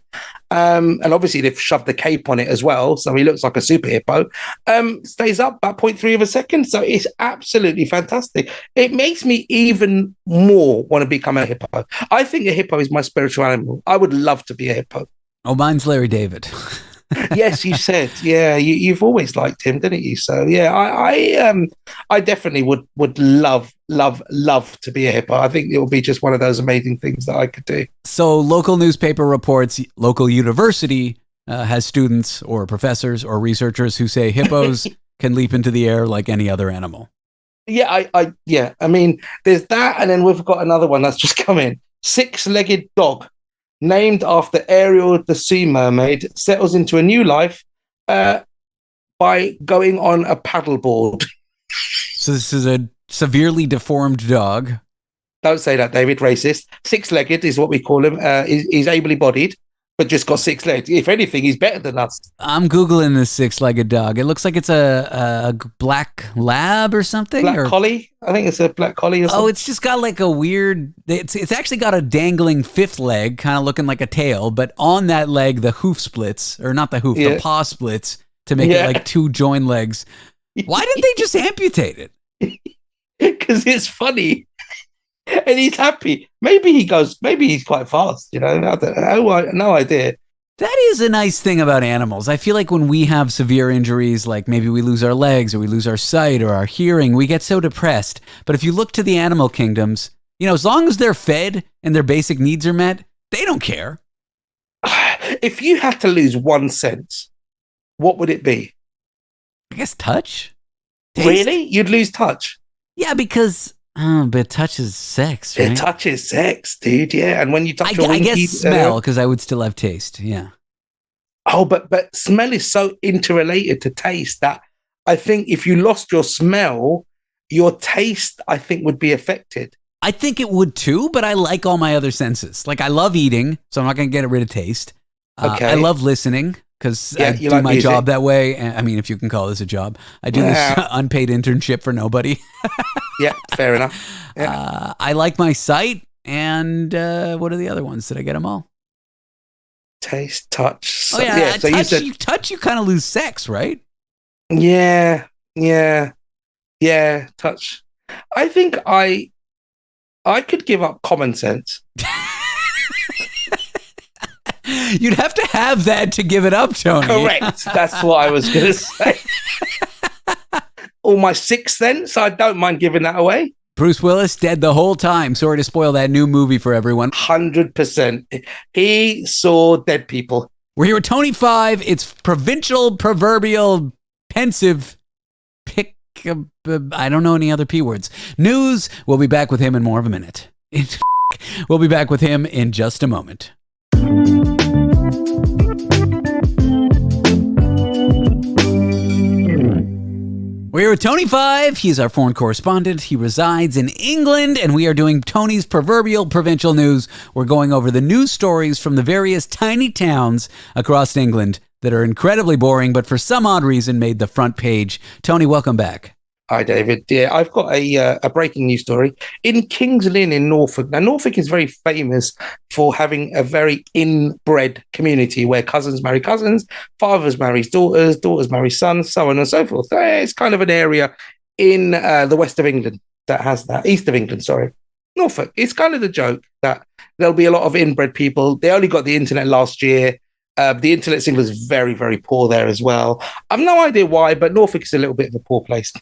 S4: and obviously they've shoved the cape on it as well, so he looks like a super hippo. Stays up about 0.3 of a second, so it's absolutely fantastic. It makes me even more want to become a hippo. I think a hippo is my spiritual animal. I would love to be a hippo.
S1: Oh, mine's Larry David.
S4: Yes, you said. Yeah, you've always liked him, didn't you? So yeah, I definitely would love to be a hippo. I think it will be just one of those amazing things that I could do.
S1: So local newspaper reports, local university has students or professors or researchers who say hippos can leap into the air like any other animal.
S4: Yeah, I mean, there's that, and then we've got another one that's just come in. 6-legged dog, named after Ariel the sea mermaid, settles into a new life by going on a paddleboard.
S1: So this is a severely deformed dog.
S4: Don't say that, David. Racist. 6-legged is what we call him. He's ably-bodied, but just got 6 legs. If anything, he's better than us.
S1: I'm Googling this 6-legged dog. It looks like it's a black lab or something.
S4: Black collie? I think it's a black collie or something.
S1: Oh, it's just got like a weird... It's actually got a dangling 5th leg, kind of looking like a tail, but on that leg, the hoof splits, or not the hoof, the paw splits to make it like 2 joined legs. Why didn't they just amputate it?
S4: Because it's funny. And he's happy. Maybe he's quite fast, you know. No idea.
S1: That is a nice thing about animals. I feel like when we have severe injuries, like maybe we lose our legs or we lose our sight or our hearing, we get so depressed. But if you look to the animal kingdoms, you know, as long as they're fed and their basic needs are met, they don't care.
S4: If you had to lose one sense, what would it be?
S1: I guess touch. Taste?
S4: Really? You'd lose touch?
S1: Yeah, because... but touch is sex, right?
S4: Touch is sex, dude. Yeah, and when you touch
S1: I guess smell, because I would still have taste. Yeah.
S4: Oh, but smell is so interrelated to taste that I think if you lost your smell, your taste, I think, would be affected.
S1: I think it would too, but I like all my other senses. Like I love eating, so I'm not going to get rid of taste. Okay. I love listening because I do my job that way. I mean, if you can call this a job, I do this unpaid internship for nobody.
S4: Yeah, fair enough. Yeah.
S1: I like my sight, and what are the other ones? Did I get them all?
S4: Taste, touch.
S1: Oh yeah, so touch. You kind of lose sex, right?
S4: Yeah. Touch. I think I could give up common sense.
S1: You'd have to have that to give it up, Tony.
S4: Correct. That's what I was going to say. Or my 6th sense, I don't mind giving that away.
S1: Bruce Willis dead the whole time. Sorry to spoil that new movie for everyone.
S4: 100%. He saw dead people.
S1: We're here with Tony 5. It's provincial, proverbial, pensive, pick. I don't know any other P words. News. We'll be back with him in more of a minute. We'll be back with him in just a moment. We're here with Tony 5. He's our foreign correspondent. He resides in England, and we are doing Tony's proverbial provincial news. We're going over the news stories from the various tiny towns across England that are incredibly boring, but for some odd reason made the front page. Tony, welcome back.
S4: Hi, David. Yeah, I've got a breaking news story. In Kings Lynn in Norfolk. Now, Norfolk is very famous for having a very inbred community where cousins marry cousins, fathers marry daughters, daughters marry sons, so on and so forth. So it's kind of an area in the west of England that has that. East of England, sorry. Norfolk. It's kind of the joke that there'll be a lot of inbred people. They only got the internet last year. The internet signal is very, very poor there as well. I've no idea why, but Norfolk is a little bit of a poor place.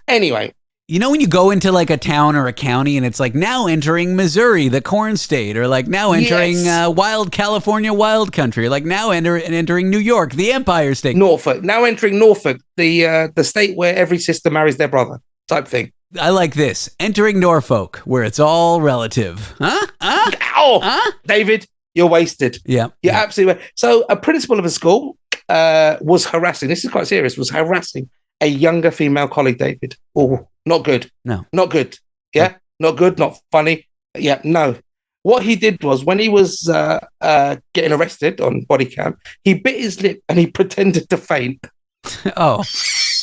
S4: Anyway.
S1: You know when you go into like a town or a county and it's like now entering Missouri, the corn state, or like now entering wild California, wild country, or like now entering New York, the Empire State.
S4: Norfolk. Now entering Norfolk, the state where every sister marries their brother type thing.
S1: I like this. Entering Norfolk, where it's all relative. Huh?
S4: Ow! Huh? David, you're wasted.
S1: Yeah.
S4: You're absolutely. So a principal of a school was harassing, this is quite serious, was harassing a younger female colleague, David. Oh, not good.
S1: No.
S4: Not good. Yeah? Not good, not funny. Yeah, no. What he did was when he was getting arrested on body cam, he bit his lip and he pretended to faint.
S1: Oh.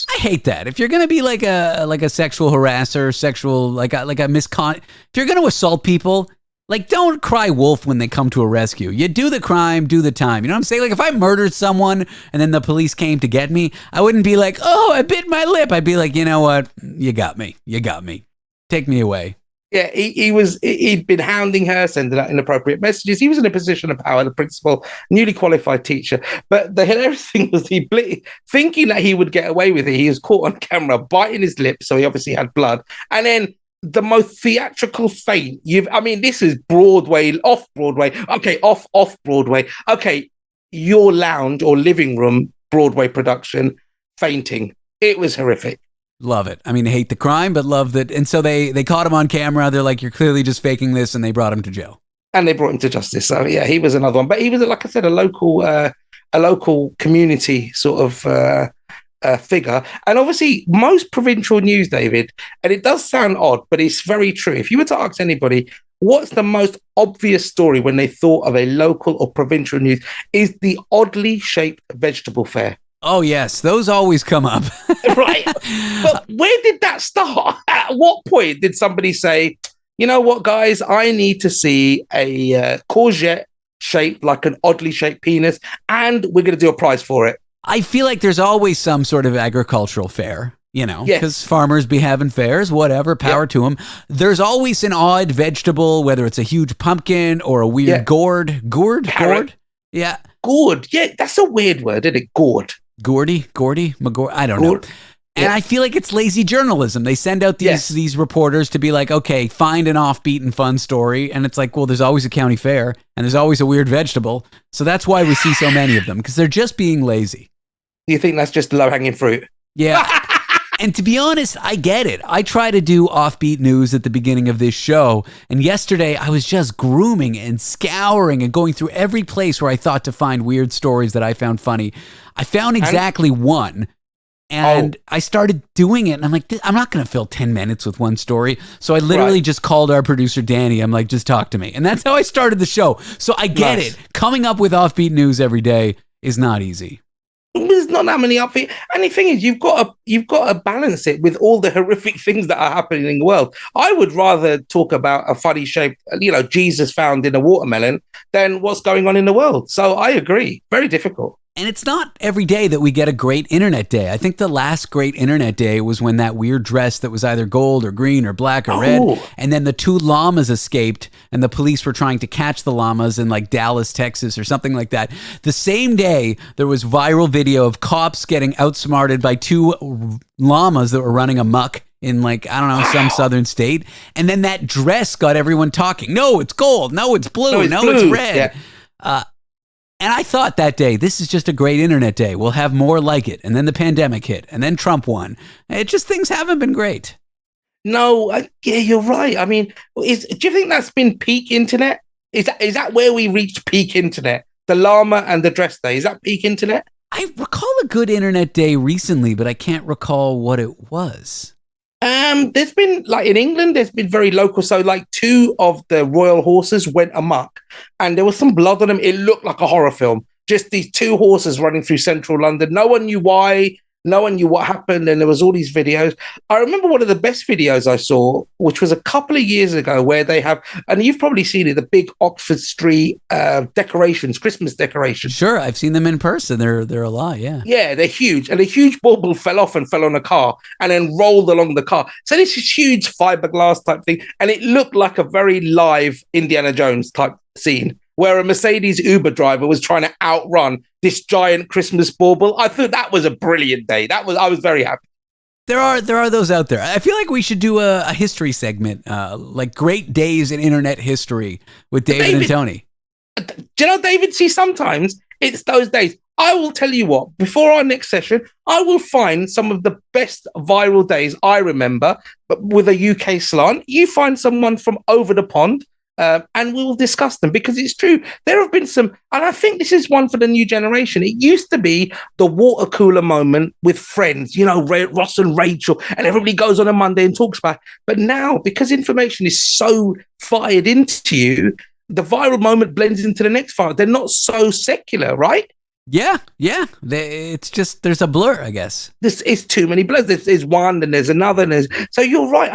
S1: I hate that. If you're going to be like a sexual harasser, if you're going to assault people, like, don't cry wolf when they come to arrest you. You do the crime, do the time. You know what I'm saying? Like, if I murdered someone and then the police came to get me, I wouldn't be like, oh, I bit my lip. I'd be like, you know what? You got me. You got me. Take me away.
S4: Yeah, he'd been hounding her, sending out inappropriate messages. He was in a position of power, the principal, newly qualified teacher. But the hilarious thing was thinking that he would get away with it. He was caught on camera biting his lip, so he obviously had blood. And then the most theatrical feint this is Broadway, off Broadway. Okay, off Broadway. Okay, your lounge or living room Broadway production, fainting. It was horrific.
S1: Love it. I mean, hate the crime, but love that. And so they caught him on camera. They're like, you're clearly just faking this, and they brought him to jail.
S4: And they brought him to justice. So yeah, he was another one. But he was, like I said, a local community sort of figure. And obviously, most provincial news, David, and it does sound odd, but it's very true. If you were to ask anybody, what's the most obvious story when they thought of a local or provincial news, is the oddly shaped vegetable fair.
S1: Oh, yes. Those always come up.
S4: Right. But where did that start? At what point did somebody say, you know what, guys, I need to see a courgette shaped like an oddly shaped penis, and we're going to do a prize for it?
S1: I feel like there's always some sort of agricultural fair, because
S4: Yes.
S1: farmers be having fairs, whatever, power to them. There's always an odd vegetable, whether it's a huge pumpkin or a weird gourd. Gourd? Yeah.
S4: Gourd. Yeah, that's a weird word, isn't it? Gourd.
S1: Gordy, Magor, I don't know. And I feel like it's lazy journalism. They send out these reporters to be like, okay, find an offbeat and fun story. And it's like, well, there's always a county fair and there's always a weird vegetable. So that's why we see so many of them, because they're just being lazy.
S4: You think that's just low-hanging fruit?
S1: Yeah. And to be honest, I get it. I try to do offbeat news at the beginning of this show. And yesterday I was just grooming and scouring and going through every place where I thought to find weird stories that I found funny. I found exactly one. And I started doing it. And I'm like, I'm not going to fill 10 minutes with one story. So I literally just called our producer, Dani. I'm like, just talk to me. And that's how I started the show. So I get it. Coming up with offbeat news every day is not easy.
S4: There's not that many upbeat. And the thing is, you've got to balance it with all the horrific things that are happening in the world. I would rather talk about a funny shaped, Jesus found in a watermelon than what's going on in the world. So I agree. Very difficult.
S1: And it's not every day that we get a great internet day. I think the last great internet day was when that weird dress that was either gold or green or black or red, and then the 2 llamas escaped and the police were trying to catch the llamas in like Dallas, Texas or something like that. The same day, there was viral video of cops getting outsmarted by 2 llamas that were running amok in some southern state. And then that dress got everyone talking. No, it's gold. No, it's blue. No, it's red. Yeah. And I thought that day, this is just a great internet day. We'll have more like it. And then the pandemic hit. And then Trump won. Things haven't been great.
S4: No, you're right. I mean, do you think that's been peak internet? Is that where we reached peak internet? The llama and the dress day. Is that peak internet?
S1: I recall a good internet day recently, but I can't recall what it was.
S4: There's been, like in England, there's been very local. So like 2 of the royal horses went amok and there was some blood on them. It looked like a horror film. Just these 2 horses running through central London. No one knew why. No one knew what happened, and there was all these videos. I remember one of the best videos I saw, which was a couple of years ago, where they have, and you've probably seen it, the big Oxford Street decorations, Christmas decorations.
S1: Sure, I've seen them in person. They're a lot, yeah.
S4: Yeah, they're huge. And a huge bauble fell off and fell on a car and then rolled along the car. So this is huge fiberglass type thing. And it looked like a very live Indiana Jones type scene where a Mercedes Uber driver was trying to outrun this giant Christmas bauble. I thought that was a brilliant day. I was very happy.
S1: There are those out there. I feel like we should do a history segment, like great days in internet history with David and Tony.
S4: Do you know, David, see, sometimes it's those days. I will tell you what, before our next session, I will find some of the best viral days I remember, but with a UK slant. You find someone from over the pond, and we will discuss them, because it's true. There have been some, and I think this is one for the new generation. It used to be the water cooler moment with friends, you know, Ross and Rachel, and everybody goes on a Monday and talks about it. But now, because information is so fired into you, the viral moment blends into the next viral. They're not so secular, right?
S1: Yeah. It's just, there's a blur, I guess.
S4: This is too many blurs. There's one, and there's another, and so you're right.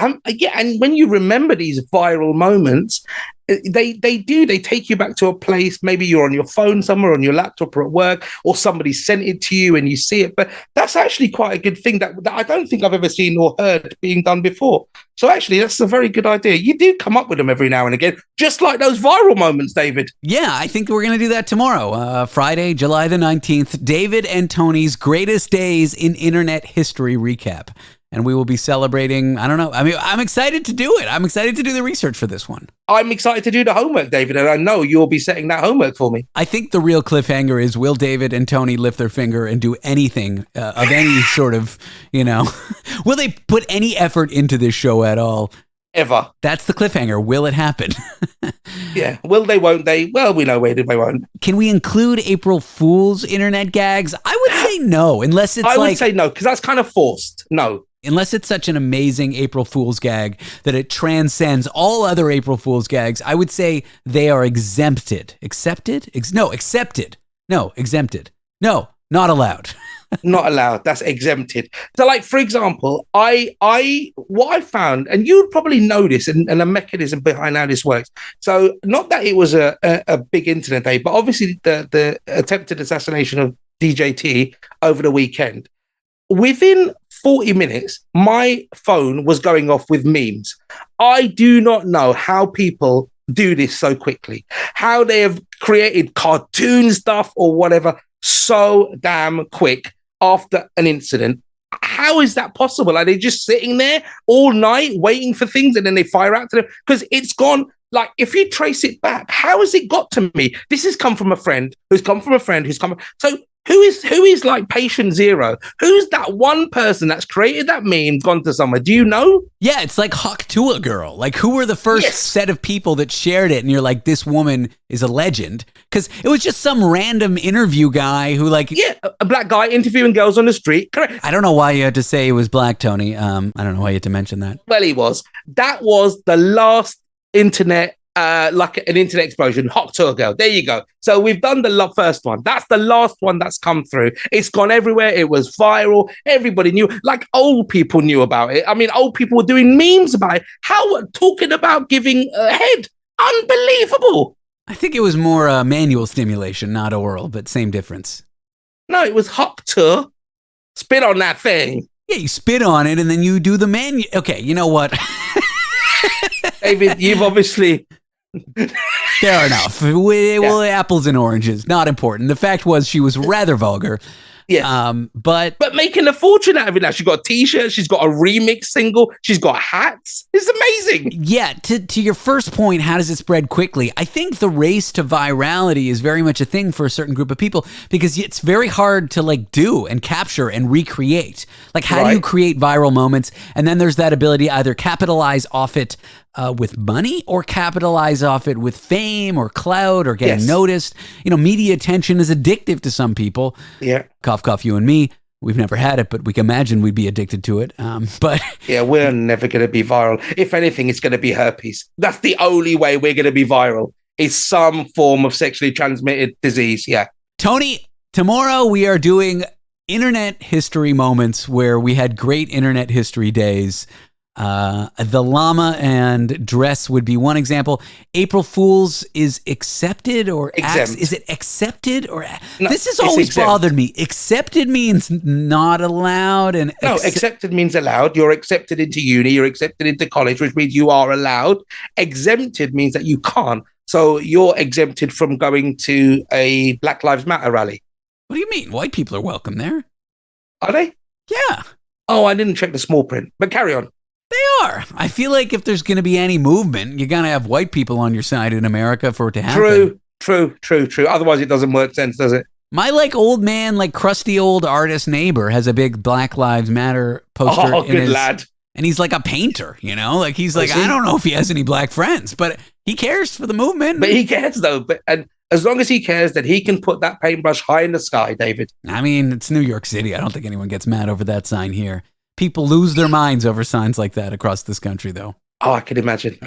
S4: And when you remember these viral moments, they take you back to a place. Maybe you're on your phone somewhere, on your laptop, or at work, or somebody sent it to you and you see it. But that's actually quite a good thing that I don't think I've ever seen or heard being done before. So actually, that's a very good idea. You do come up with them every now and again, just like those viral moments, David.
S1: Yeah, I think we're going to do that tomorrow, Friday, July the 19th, David and Tony's greatest days in internet history recap. And we will be celebrating, I don't know. I mean, I'm excited to do it. I'm excited to do the research for this one.
S4: I'm excited to do the homework, David, and I know you'll be setting that homework for me.
S1: I think the real cliffhanger is, will David and Tony lift their finger and do anything of any sort of, you know, will they put any effort into this show at all?
S4: Ever.
S1: That's the cliffhanger. Will it happen?
S4: Yeah. Will they, won't they? Well, we know where they won't.
S1: Can we include April Fool's internet gags? I would say no, unless it's
S4: I would say no, because that's kind of forced. No.
S1: Unless it's such an amazing April Fool's gag that it transcends all other April Fool's gags, I would say they are exempted. Accepted? Accepted. No, exempted. No, not allowed.
S4: Not allowed. That's exempted. So, like, for example, what I found, and you would probably know this, and a mechanism behind how this works. So, not that it was a big internet day, but obviously the attempted assassination of DJT over the weekend. Within 40 minutes, my phone was going off with memes. I do not know how people do this so quickly, how they have created cartoon stuff or whatever so damn quick after an incident. How is that possible? Are they just sitting there all night waiting for things and then they fire out to them? Because it's gone. Like, if you trace it back, how has it got to me? This has come from a friend who's come from a friend who's come. So who is like patient zero? Who's that one person that's created that meme, gone to somewhere? Do you know?
S1: Yeah, it's like Hawk to a girl. Like, who were the first set of people that shared it? And you're like, this woman is a legend. Because it was just some random interview guy who, like...
S4: Yeah, a black guy interviewing girls on the street. Correct.
S1: I don't know why you had to say he was black, Tony. I don't know why you had to mention that.
S4: Well, he was. That was the last internet, like an internet explosion. Hawk to a girl. There you go. So we've done the first one. That's the last one that's come through. It's gone everywhere. It was viral. Everybody knew. Like, old people knew about it. I mean, old people were doing memes about it. How, talking about giving a head. Unbelievable.
S1: I think it was more manual stimulation, not oral, but same difference.
S4: No, it was Hawk to spit on that thing.
S1: Yeah, you spit on it and then you do the Okay, you know what?
S4: David, you've obviously...
S1: Fair enough. Well, apples and oranges, not important. The fact was she was rather vulgar.
S4: Yes.
S1: But
S4: making a fortune out of it now. She's got a t-shirt, she's got a remix single, she's got hats. It's amazing.
S1: Yeah, to your first point, how does it spread quickly? I think the race to virality is very much a thing for a certain group of people because it's very hard to like do and capture and recreate. Like, how do you create viral moments? And then there's that ability to either capitalize off it with money or capitalize off it with fame or clout or getting noticed. You know, media attention is addictive to some people.
S4: Yeah.
S1: Cough, cough, you and me. We've never had it, but we can imagine we'd be addicted to it. But
S4: yeah, we're never going to be viral. If anything, it's going to be herpes. That's the only way we're going to be viral, is some form of sexually transmitted disease. Yeah.
S1: Tony, tomorrow we are doing Internet history moments where we had great internet history days. The llama and dress would be one example. April Fool's is accepted or is it accepted or
S4: No,
S1: this has
S4: it's
S1: always
S4: exempt.
S1: bothered me. Accepted means not allowed, and
S4: No, accepted means allowed. You're accepted into uni, you're accepted into college, which means you are allowed. Exempted means that you can't. So you're exempted from going to a Black Lives Matter rally.
S1: What do you mean? White people are welcome there.
S4: Are they?
S1: Yeah,
S4: Oh, I didn't check the small print, but carry on.
S1: they are. I feel like if there's going to be any movement, you're going to have white people on your side in America for it to happen.
S4: True. Otherwise, it doesn't work sense, does it?
S1: My old man, crusty old artist neighbor has a big Black Lives Matter poster.
S4: Oh, good lad.
S1: And he's like a painter, you know? He's
S4: Is he?
S1: I don't know if he has any black friends, but he cares for the movement.
S4: But he cares, though. And as long as he cares, that he can put that paintbrush high in the sky, David.
S1: I mean, it's New York City. I don't think anyone gets mad over that sign here. People lose their minds over signs like that across this country, though.
S4: Oh, I can imagine.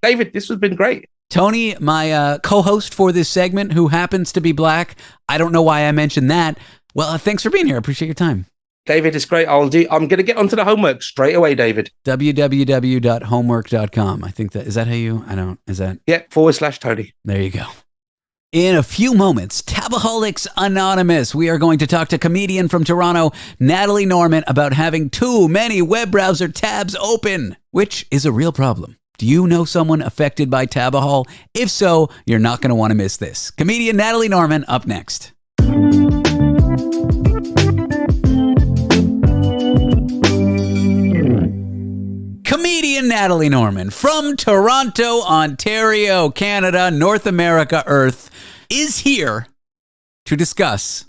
S4: David, this has been great.
S1: Tony, my co-host for this segment, who happens to be black. I don't know why I mentioned that. Well, thanks for being here. I appreciate your time.
S4: David, it's great. I'm going to get onto the homework straight away, David.
S1: www.homework.com. I think is that how you,
S4: Yeah, /Tony.
S1: There you go. In a few moments, Tab-oholics Anonymous. We are going to talk to comedian from Toronto, Natalie Norman, about having too many web browser tabs open, which is a real problem. Do you know someone affected by Tab-ohol? If so, you're not going to want to miss this. Comedian Natalie Norman up next. Comedian Natalie Norman from Toronto, Ontario, Canada, North America, Earth, is here to discuss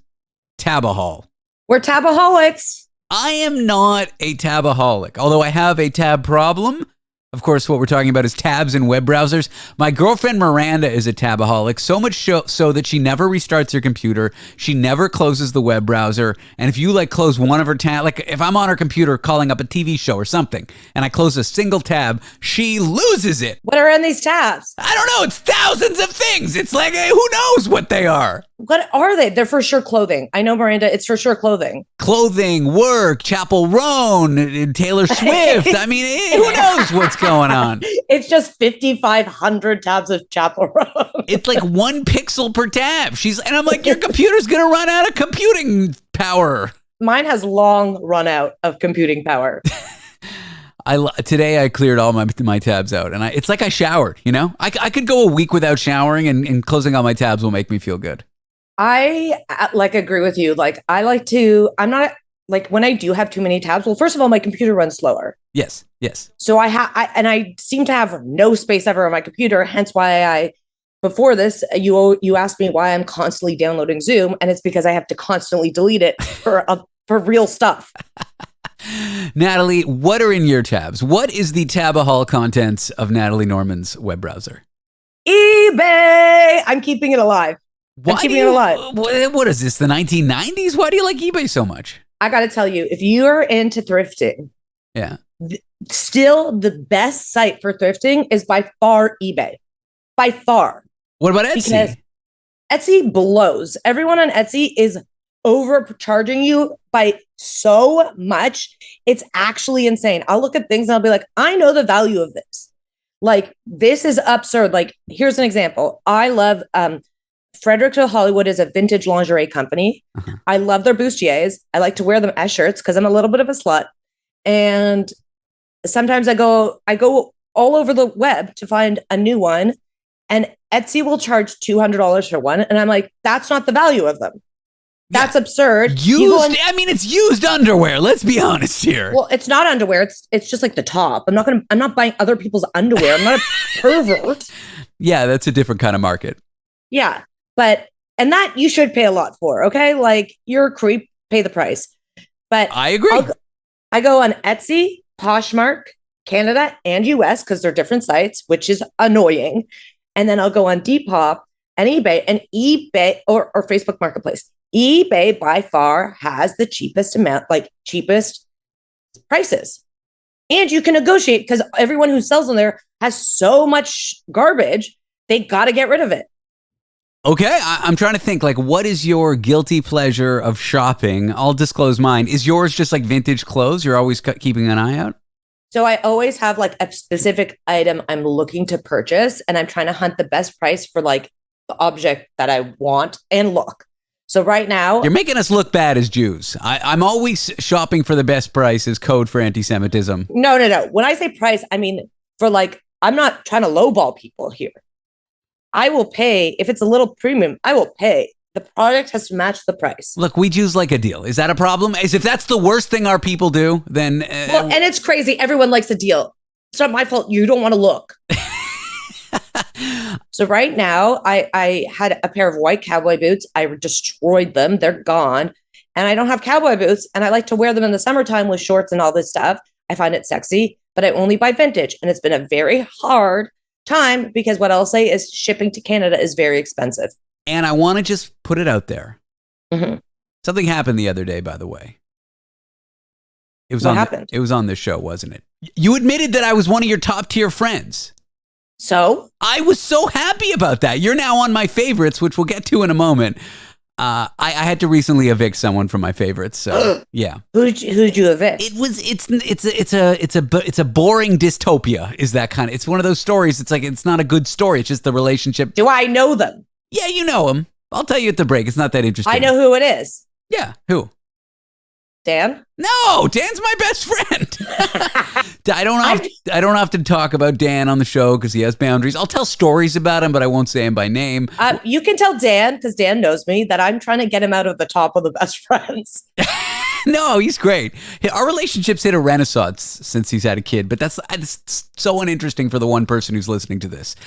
S1: Tab-ohol.
S5: We're Tab-oholics.
S1: I am not a Tab-oholic, although I have a tab problem. Of course, what we're talking about is tabs in web browsers. My girlfriend Miranda is a Tab-oholic, so much so that she never restarts her computer. She never closes the web browser. And if you close one of her tabs, if I'm on her computer calling up a TV show or something, and I close a single tab, she loses it.
S5: What are in these tabs?
S1: I don't know. It's thousands of things. It's who knows what they are?
S5: What are they? They're for sure clothing. I know, Miranda, it's for sure clothing.
S1: Clothing, work, Chapel Roan, Taylor Swift. I mean, who knows what's going on?
S5: It's just 5,500 tabs of Chapel Roan.
S1: It's 1 pixel per tab. And I'm like, your computer's going to run out of computing power.
S5: Mine has long run out of computing power.
S1: Today I cleared all my tabs out, and it's like I showered, you know? I could go a week without showering, and closing all my tabs will make me feel good.
S5: I agree with you. I'm not when I do have too many tabs. Well, first of all, my computer runs slower.
S1: Yes.
S5: So I seem to have no space ever on my computer. Hence why before this, you asked me why I'm constantly downloading Zoom, and it's because I have to constantly delete it for real stuff.
S1: Natalie, what are in your tabs? What is the Tab-ohol contents of Natalie Norman's web browser?
S5: eBay. I'm keeping it alive. What
S1: is this, the 1990s? Why do you like eBay so much?
S5: I got to tell you, if you're into thrifting,
S1: yeah,
S5: still the best site for thrifting is by far eBay. By far.
S1: What about Etsy?
S5: Because Etsy blows. Everyone on Etsy is overcharging you by so much. It's actually insane. I'll look at things and I'll be like, I know the value of this. This is absurd. Here's an example. I love Fredericks Hollywood is a vintage lingerie company. Uh-huh. I love their bustiers. I like to wear them as shirts because I'm a little bit of a slut. And sometimes I go all over the web to find a new one, and Etsy will charge $200 for one. And I'm like, that's not the value of them. That's absurd.
S1: It's used underwear. Let's be honest here.
S5: Well, it's not underwear. It's just the top. I'm not buying other people's underwear. I'm not a pervert.
S1: Yeah, that's a different kind of market.
S5: Yeah. And that you should pay a lot for, okay? You're a creep, pay the price. But
S1: I agree.
S5: I go on Etsy, Poshmark, Canada, and US because they're different sites, which is annoying. And then I'll go on Depop and eBay or Facebook Marketplace. eBay by far has the cheapest prices. And you can negotiate because everyone who sells on there has so much garbage, they got to get rid of it.
S1: Okay, I'm trying to think, like, what is your guilty pleasure of shopping? I'll disclose mine. Is yours just like vintage clothes? You're always keeping an eye out?
S5: So I always have like a specific item I'm looking to purchase, and I'm trying to hunt the best price for like the object that I want and look. So right now,
S1: You're making us look bad as Jews. I'm always shopping for the best price as code for anti-Semitism.
S5: no. When I say price, I mean for like, I'm not trying to lowball people here. I will pay if it's a little premium. I will pay. The product has to match the price.
S1: Look, we Jews like a deal. Is that a problem? If that's the worst thing our people do, then...
S5: Well, and it's crazy. Everyone likes a deal. It's not my fault. You don't want to look. So right now, I had a pair of white cowboy boots. I destroyed them. They're gone. And I don't have cowboy boots. And I like to wear them in the summertime with shorts and all this stuff. I find it sexy, but I only buy vintage. And it's been a very hard time because what I'll say is shipping to Canada is very expensive.
S1: And I want to just put it out there.
S5: Mm-hmm.
S1: Something happened the other day, by the way. It was on this show, wasn't it? You admitted that I was one of your top tier friends.
S5: So?
S1: I was so happy about that. You're now on my favorites, which we'll get to in a moment. I had to recently evict someone from my favorites, so yeah.
S5: Who'd you evict?
S1: It's a boring dystopia. Is that kind of? It's one of those stories. It's like it's not a good story. It's just the relationship.
S5: Do I know them?
S1: Yeah, you know him. I'll tell you at the break. It's not that interesting.
S5: I know who it is.
S1: Yeah, who?
S5: Dan?
S1: No, Dan's my best friend. I don't have to talk about Dan on the show because he has boundaries. I'll tell stories about him, but I won't say him by name.
S5: You can tell Dan, because Dan knows me, that I'm trying to get him out of the top of the best friends.
S1: No, he's great. Our relationship's hit a renaissance since he's had a kid, but that's so uninteresting for the one person who's listening to this.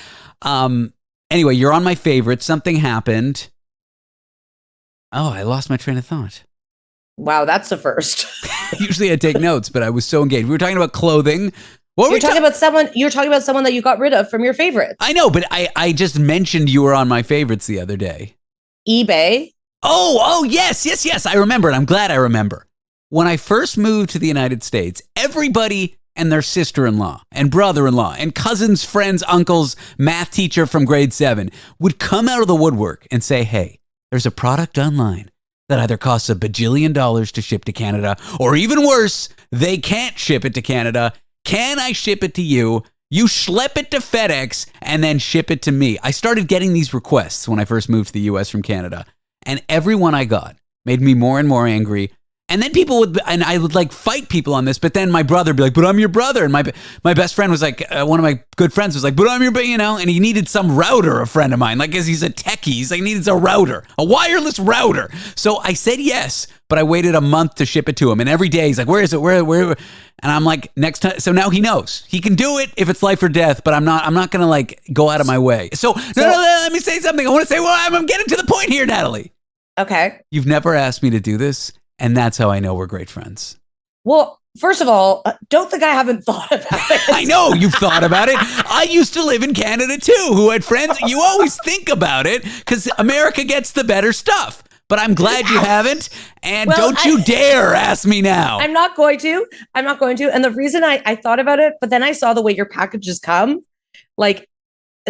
S1: Anyway, you're on my favorite. Something happened. Oh, I lost my train of thought.
S5: Wow, that's the first.
S1: Usually I take notes, but I was so engaged. We were talking about clothing. You're talking about someone that you got rid of from your favorites. I know, but I just mentioned you were on my favorites the other day.
S5: eBay.
S1: Oh, yes. I remember, and I'm glad I remember. When I first moved to the United States, everybody and their sister-in-law and brother-in-law and cousins, friends, uncles, math teacher from grade 7 would come out of the woodwork and say, hey, there's a product online that either costs $1 bajillion to ship to Canada, or even worse, they can't ship it to Canada. Can I ship it to you? You schlep it to FedEx and then ship it to me. I started getting these requests when I first moved to the US from Canada, and every one I got made me more and more angry. And then I would like fight people on this, but then my brother would be like, but I'm your brother. And my best friend was like, one of my good friends was like, but I'm your, and he needed some router, a friend of mine, like, as he's a techie, he's like, needs a router, a wireless router. So I said yes, but I waited a month to ship it to him. And every day he's like, where is it? Where? And I'm like, next time. So now he knows he can do it if it's life or death, but I'm not going to like go out of my way. So let me say something. I want to say, well, I'm getting to the point here, Natalie.
S5: Okay.
S1: You've never asked me to do this. And that's how I know we're great friends.
S5: Well, first of all, don't think I haven't thought about it.
S1: I know you've thought about it. I used to live in Canada too, who had friends. You always think about it because America gets the better stuff. But I'm glad you haven't. And don't you dare ask me now.
S5: I'm not going to. And the reason I thought about it, but then I saw the way your packages come. Like,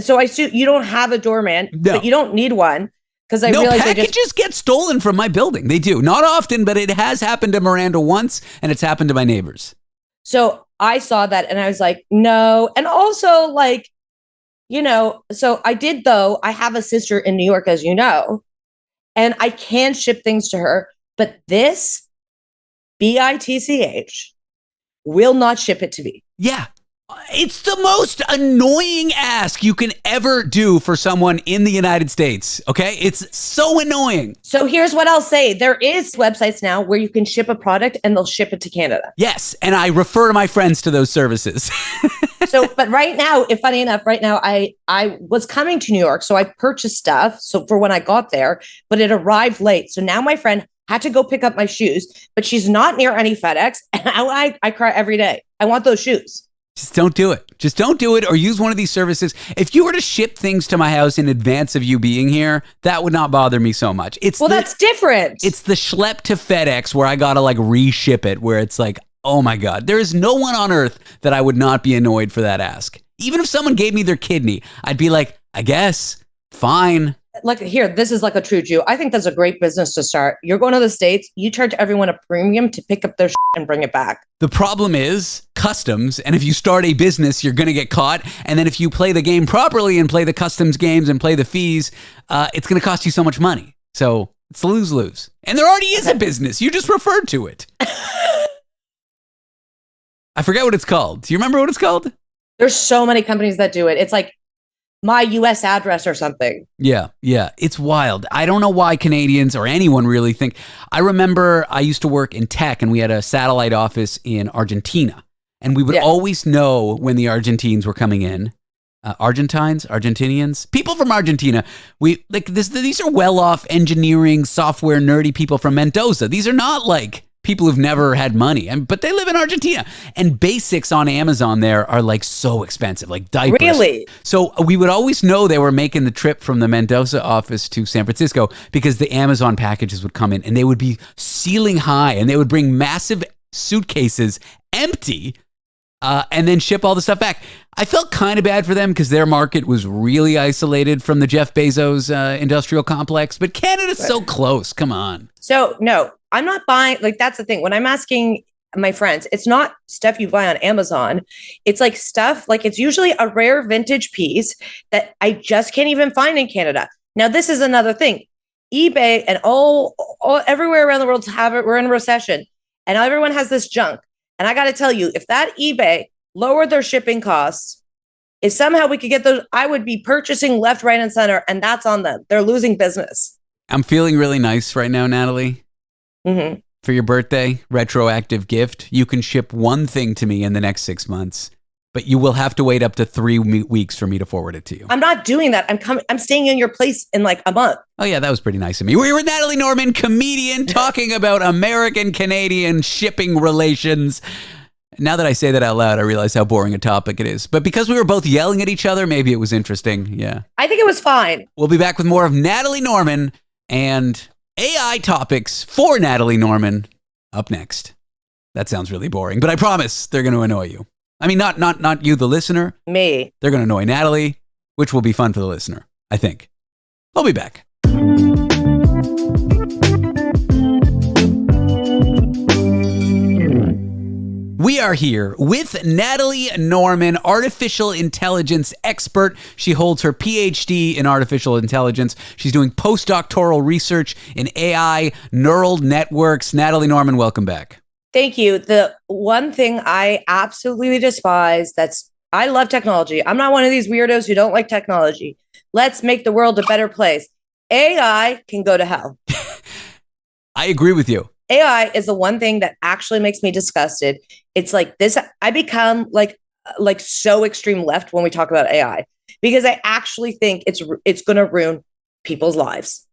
S5: so I assume you don't have a doorman, but you don't need one. Because I realized
S1: packages get stolen from my building. They do. Not often, but it has happened to Miranda once, and it's happened to my neighbors.
S5: So I saw that, and I was like, no. And also, like, so I did, though. I have a sister in New York, as you know, and I can ship things to her. But this, BITCH, will not ship it to me.
S1: Yeah. It's the most annoying ask you can ever do for someone in the United States, okay? It's so annoying.
S5: So here's what I'll say. There is websites now where you can ship a product and they'll ship it to Canada.
S1: Yes, and I refer my friends to those services.
S5: But right now, funny enough, I was coming to New York, so I purchased stuff for when I got there, but it arrived late. So now my friend had to go pick up my shoes, but she's not near any FedEx, and I cry every day. I want those shoes.
S1: Just don't do it. Just don't do it or use one of these services. If you were to ship things to my house in advance of you being here, that would not bother me so much.
S5: That's different.
S1: It's the schlep to FedEx where I got to like reship it, where it's like, oh my God, there is no one on earth that I would not be annoyed for that ask. Even if someone gave me their kidney, I'd be like, I guess, fine.
S5: like here, this is like a true Jew. I think that's a great business to start. You're going to the States, you charge everyone a premium to pick up their and bring it back.
S1: The problem is customs, and if you start a business, you're going to get caught. And then if you play the game properly and play the customs games and play the fees, it's going to cost you so much money. So it's lose-lose. And there already is a business. You just referred to it. I forget what it's called. Do you remember what it's called?
S5: There's so many companies that do it. It's like my US address or something.
S1: Yeah. It's wild. I don't know why Canadians or anyone really think. I remember I used to work in tech and we had a satellite office in Argentina. And we would always know when the Argentines were coming in. Argentinians, people from Argentina. These are well-off engineering, software, nerdy people from Mendoza. These are not like people who've never had money, but they live in Argentina. And basics on Amazon there are like so expensive, like diapers.
S5: Really?
S1: So we would always know they were making the trip from the Mendoza office to San Francisco because the Amazon packages would come in and they would be ceiling high and they would bring massive suitcases empty and then ship all the stuff back. I felt kind of bad for them because their market was really isolated from the Jeff Bezos industrial complex, but Canada's so close. Come on.
S5: So no, I'm not buying, like that's the thing. When I'm asking my friends, it's not stuff you buy on Amazon. It's like stuff, like it's usually a rare vintage piece that I just can't even find in Canada. Now, this is another thing. eBay and all everywhere around the world have it. We're in a recession and everyone has this junk. And I got to tell you, if that eBay lowered their shipping costs, if somehow we could get those, I would be purchasing left, right, and center. And that's on them. They're losing business.
S1: I'm feeling really nice right now, Natalie.
S5: Mm-hmm.
S1: For your birthday, retroactive gift, you can ship one thing to me in the next 6 months, but you will have to wait up to 3 weeks for me to forward it to you.
S5: I'm not doing that. I'm staying in your place in like a month.
S1: Oh yeah, that was pretty nice of me. We're with Natalie Norman, comedian, talking about American-Canadian shipping relations. Now that I say that out loud, I realize how boring a topic it is. But because we were both yelling at each other, maybe it was interesting. Yeah.
S5: I think it was fine.
S1: We'll be back with more of Natalie Norman and AI topics for Natalie Norman up next. That sounds really boring, but I promise they're going to annoy you. I mean, not you, the listener.
S5: Me.
S1: They're going to annoy Natalie, which will be fun for the listener, I think. I'll be back. We are here with Natalie Norman, artificial intelligence expert. She holds her PhD in artificial intelligence. She's doing postdoctoral research in AI, neural networks. Natalie Norman, welcome back.
S5: Thank you. The one thing I absolutely despise, I love technology. I'm not one of these weirdos who don't like technology. Let's make the world a better place. AI can go to hell.
S1: I agree with you.
S5: AI is the one thing that actually makes me disgusted. It's like this. I become like so extreme left when we talk about AI because I actually think it's going to ruin people's lives.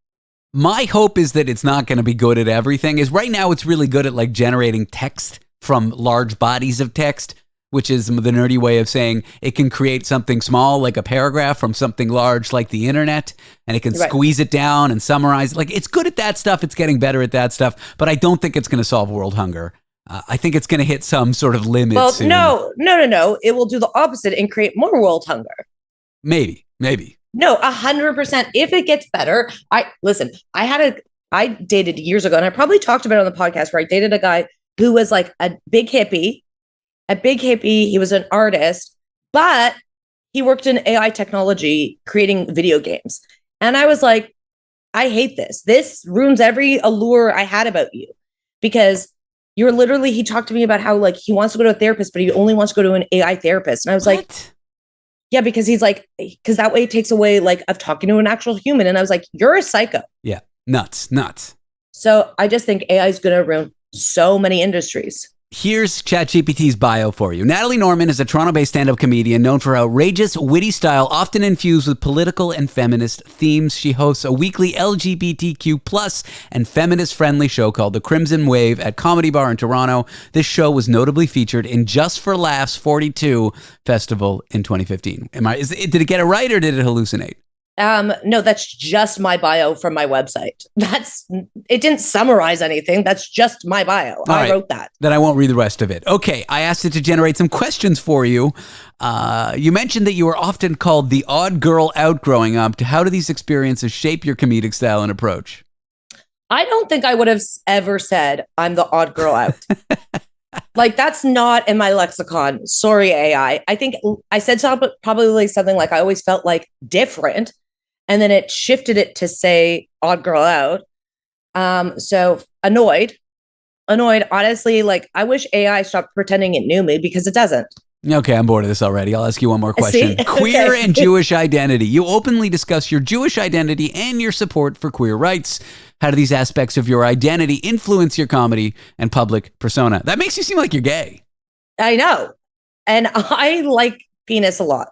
S1: My hope is that it's not going to be good at everything. Is right now it's really good at like generating text from large bodies of text, which is the nerdy way of saying it can create something small like a paragraph from something large like the internet, and it can squeeze it down and summarize. Like it's good at that stuff. It's getting better at that stuff, but I don't think it's going to solve world hunger. I think it's going to hit some sort of limit.
S5: Well,
S1: soon.
S5: No. It will do the opposite and create more world hunger.
S1: Maybe.
S5: No, 100%. If it gets better, I dated years ago, and I probably talked about it on the podcast where I dated a guy who was like a big hippie. He was an artist, but he worked in AI technology, creating video games. And I was like, I hate this. This ruins every allure I had about you because he talked to me about how like he wants to go to a therapist, but he only wants to go to an AI therapist. And I was like, yeah, because because that way it takes away like of talking to an actual human. And I was like, you're a psycho.
S1: Yeah. Nuts.
S5: So I just think AI is going to ruin so many industries.
S1: Here's ChatGPT's bio for you. Natalie Norman is a Toronto-based stand-up comedian known for outrageous, witty style, often infused with political and feminist themes. She hosts a weekly LGBTQ plus and feminist-friendly show called The Crimson Wave at Comedy Bar in Toronto. This show was notably featured in Just for Laughs 42 Festival in 2015. Did it get it right or did it hallucinate?
S5: No, that's just my bio from my website. It didn't summarize anything. That's just my bio. I wrote that.
S1: Then I won't read the rest of it. Okay, I asked it to generate some questions for you. You mentioned that you were often called the odd girl out growing up. How do these experiences shape your comedic style and approach?
S5: I don't think I would have ever said I'm the odd girl out. Like, that's not in my lexicon. Sorry, AI. I think I said probably something like I always felt like different. And then it shifted it to say odd girl out. So annoyed. Honestly, like, I wish AI stopped pretending it knew me, because it doesn't.
S1: Okay, I'm bored of this already. I'll ask you one more question. Queer and Jewish identity. You openly discuss your Jewish identity and your support for queer rights. How do these aspects of your identity influence your comedy and public persona? That makes you seem like you're gay.
S5: I know. And I like penis a lot.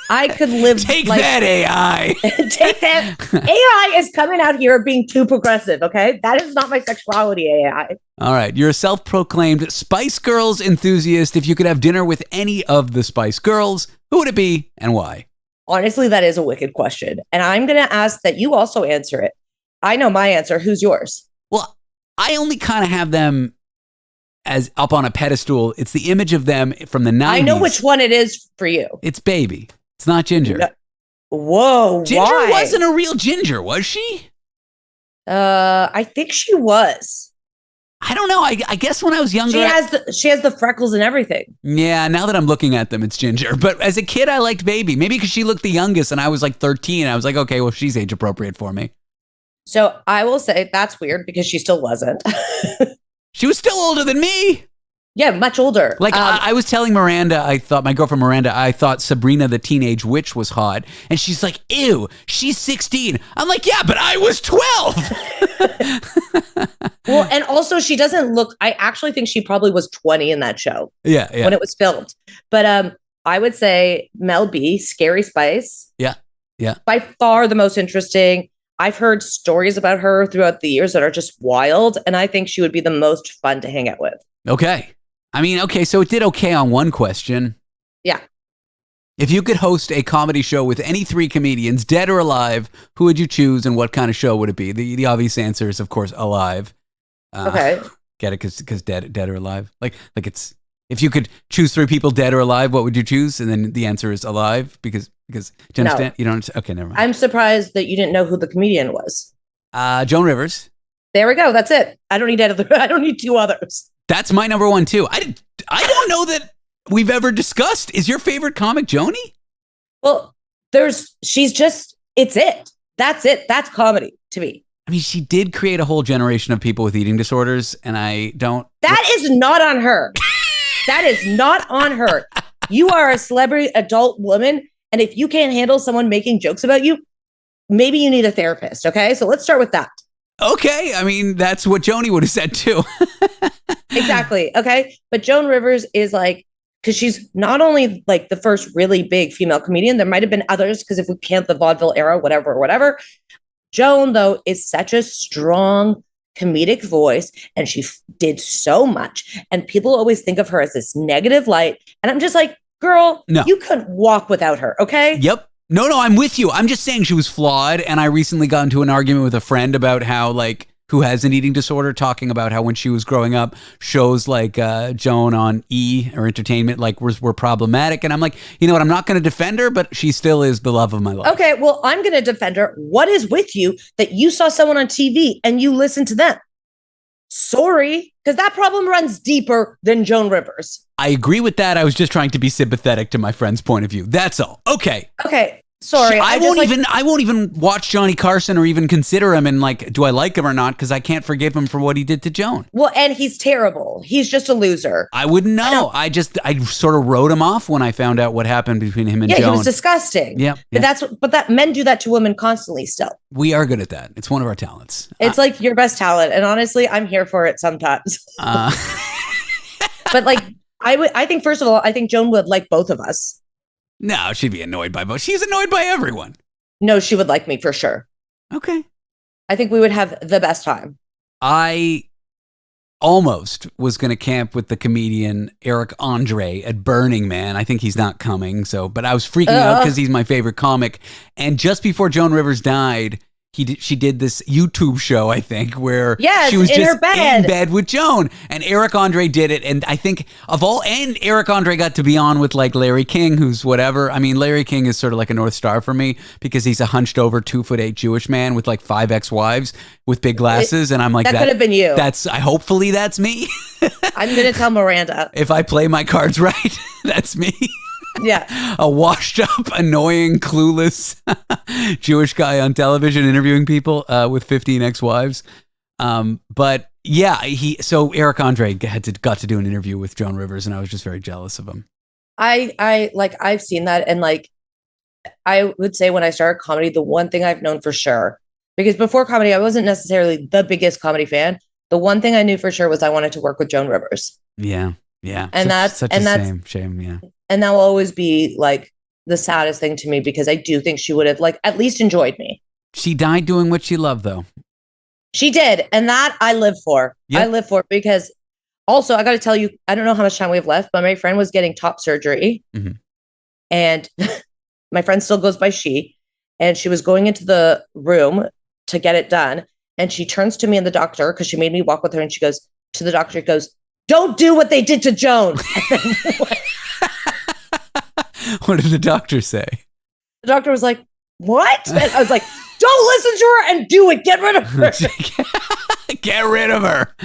S5: I could live.
S1: Take that, AI.
S5: Take that. AI is coming out here being too progressive, okay? That is not my sexuality, AI.
S1: All right. You're a self-proclaimed Spice Girls enthusiast. If you could have dinner with any of the Spice Girls, who would it be and why?
S5: Honestly, that is a wicked question. And I'm going to ask that you also answer it. I know my answer. Who's yours?
S1: Well, I only kind of have them as up on a pedestal. It's the image of them from the 90s.
S5: I know which one it is for you.
S1: It's Baby. It's not Ginger.
S5: No. Whoa,
S1: Ginger
S5: why?
S1: wasn't a real Ginger, was she?
S5: I think she was.
S1: I don't know. I guess when I was younger,
S5: she has the freckles and everything.
S1: Yeah, now that I'm looking at them, it's Ginger. But as a kid, I liked Baby. Maybe because she looked the youngest and I was like 13. I was like, okay, well, she's age appropriate for me.
S5: So I will say that's weird because she still wasn't.
S1: She was still older than me.
S5: Yeah, much older.
S1: Like, I was telling Miranda, my girlfriend Miranda, I thought Sabrina the Teenage Witch was hot. And she's like, ew, she's 16. I'm like, yeah, but I was 12.
S5: Well, and also she doesn't look, I actually think she probably was 20 in that show.
S1: Yeah.
S5: When it was filmed. But I would say Mel B, Scary Spice.
S1: Yeah.
S5: By far the most interesting. I've heard stories about her throughout the years that are just wild. And I think she would be the most fun to hang out with.
S1: Okay. I mean, okay, so it did okay on one question.
S5: Yeah.
S1: If you could host a comedy show with any three comedians, dead or alive, who would you choose and what kind of show would it be? The obvious answer is, of course, alive.
S5: Okay.
S1: Get it? Because dead or alive? Like it's, if you could choose three people, dead or alive, what would you choose? And then the answer is alive because do you understand?
S5: No.
S1: You don't. Okay, never mind.
S5: I'm surprised that you didn't know who the comedian was.
S1: Joan Rivers.
S5: There we go. That's it. I don't need two others.
S1: That's my number one too. I don't know that we've ever discussed. Is your favorite comic Joni?
S5: Well, she's just, it's it. That's it. That's comedy to me.
S1: I mean, she did create a whole generation of people with eating disorders, and I don't.
S5: That is not on her. That is not on her. You are a celebrity adult woman, and if you can't handle someone making jokes about you, maybe you need a therapist. Okay, so let's start with that.
S1: Okay, I mean, that's what Joni would have said too.
S5: Exactly. Okay. But Joan Rivers is like, because she's not only like the first really big female comedian, there might have been others, because if we count the vaudeville era, whatever. Joan, though, is such a strong comedic voice, and she did so much. And people always think of her as this negative light. And I'm just like, girl, no. You couldn't walk without her. Okay.
S1: Yep. No, I'm with you. I'm just saying she was flawed. And I recently got into an argument with a friend about how, like, who has an eating disorder, talking about how when she was growing up, shows like Joan on E! Or Entertainment like were problematic. And I'm like, you know what? I'm not going to defend her, but she still is the love of my life.
S5: Okay, well, I'm going to defend her. What is with you that you saw someone on TV and you listened to them? Sorry, because that problem runs deeper than Joan Rivers.
S1: I agree with that. I was just trying to be sympathetic to my friend's point of view. That's all. Okay.
S5: Sorry.
S1: I won't even watch Johnny Carson or even consider him and like, do I like him or not? Because I can't forgive him for what he did to Joan.
S5: Well, and he's terrible. He's just a loser.
S1: I wouldn't know. I sort of wrote him off when I found out what happened between him and Joan.
S5: Yeah, he was disgusting.
S1: Yeah.
S5: But men do that to women constantly still.
S1: We are good at that. It's one of our talents.
S5: It's like your best talent. And honestly, I'm here for it sometimes. But like, I think, first of all, I think Joan would like both of us.
S1: No, she'd be annoyed by both. She's annoyed by everyone.
S5: No, she would like me for sure.
S1: Okay.
S5: I think we would have the best time.
S1: I almost was going to camp with the comedian Eric Andre at Burning Man. I think he's not coming. But I was freaking out because he's my favorite comic. And just before Joan Rivers died, she did this YouTube show, I think, where she was just in bed with Joan, and Eric Andre did it. And I think and Eric Andre got to be on with like Larry King, who's whatever. I mean, Larry King is sort of like a North Star for me because he's a hunched over 2'8" Jewish man with like 5 ex-wives with big glasses. And I'm like, that could have been you. Hopefully that's me.
S5: I'm going to tell Miranda.
S1: If I play my cards right, that's me.
S5: Yeah.
S1: A washed up, annoying, clueless Jewish guy on television interviewing people with 15 ex-wives. But yeah, so Eric Andre got to do an interview with Joan Rivers, and I was just very jealous of him.
S5: I've seen that, and like I would say when I started comedy, the one thing I've known for sure, because before comedy I wasn't necessarily the biggest comedy fan. The one thing I knew for sure was I wanted to work with Joan Rivers.
S1: Yeah.
S5: And that's
S1: shame. Yeah.
S5: And that will always be like the saddest thing to me because I do think she would have like at least enjoyed me.
S1: She died doing what she loved, though.
S5: She did. And that I live for. Yep. I live for it because also I got to tell you, I don't know how much time we have left, but my friend was getting top surgery. Mm-hmm. And my friend still goes by she. And she was going into the room to get it done. And she turns to me and the doctor because she made me walk with her. And she goes to the doctor, "Don't do what they did to Joan."
S1: What did the doctor say?
S5: The doctor was like, "What?" And I was like, "Don't listen to her and do it. Get rid of her."
S1: Get rid of her.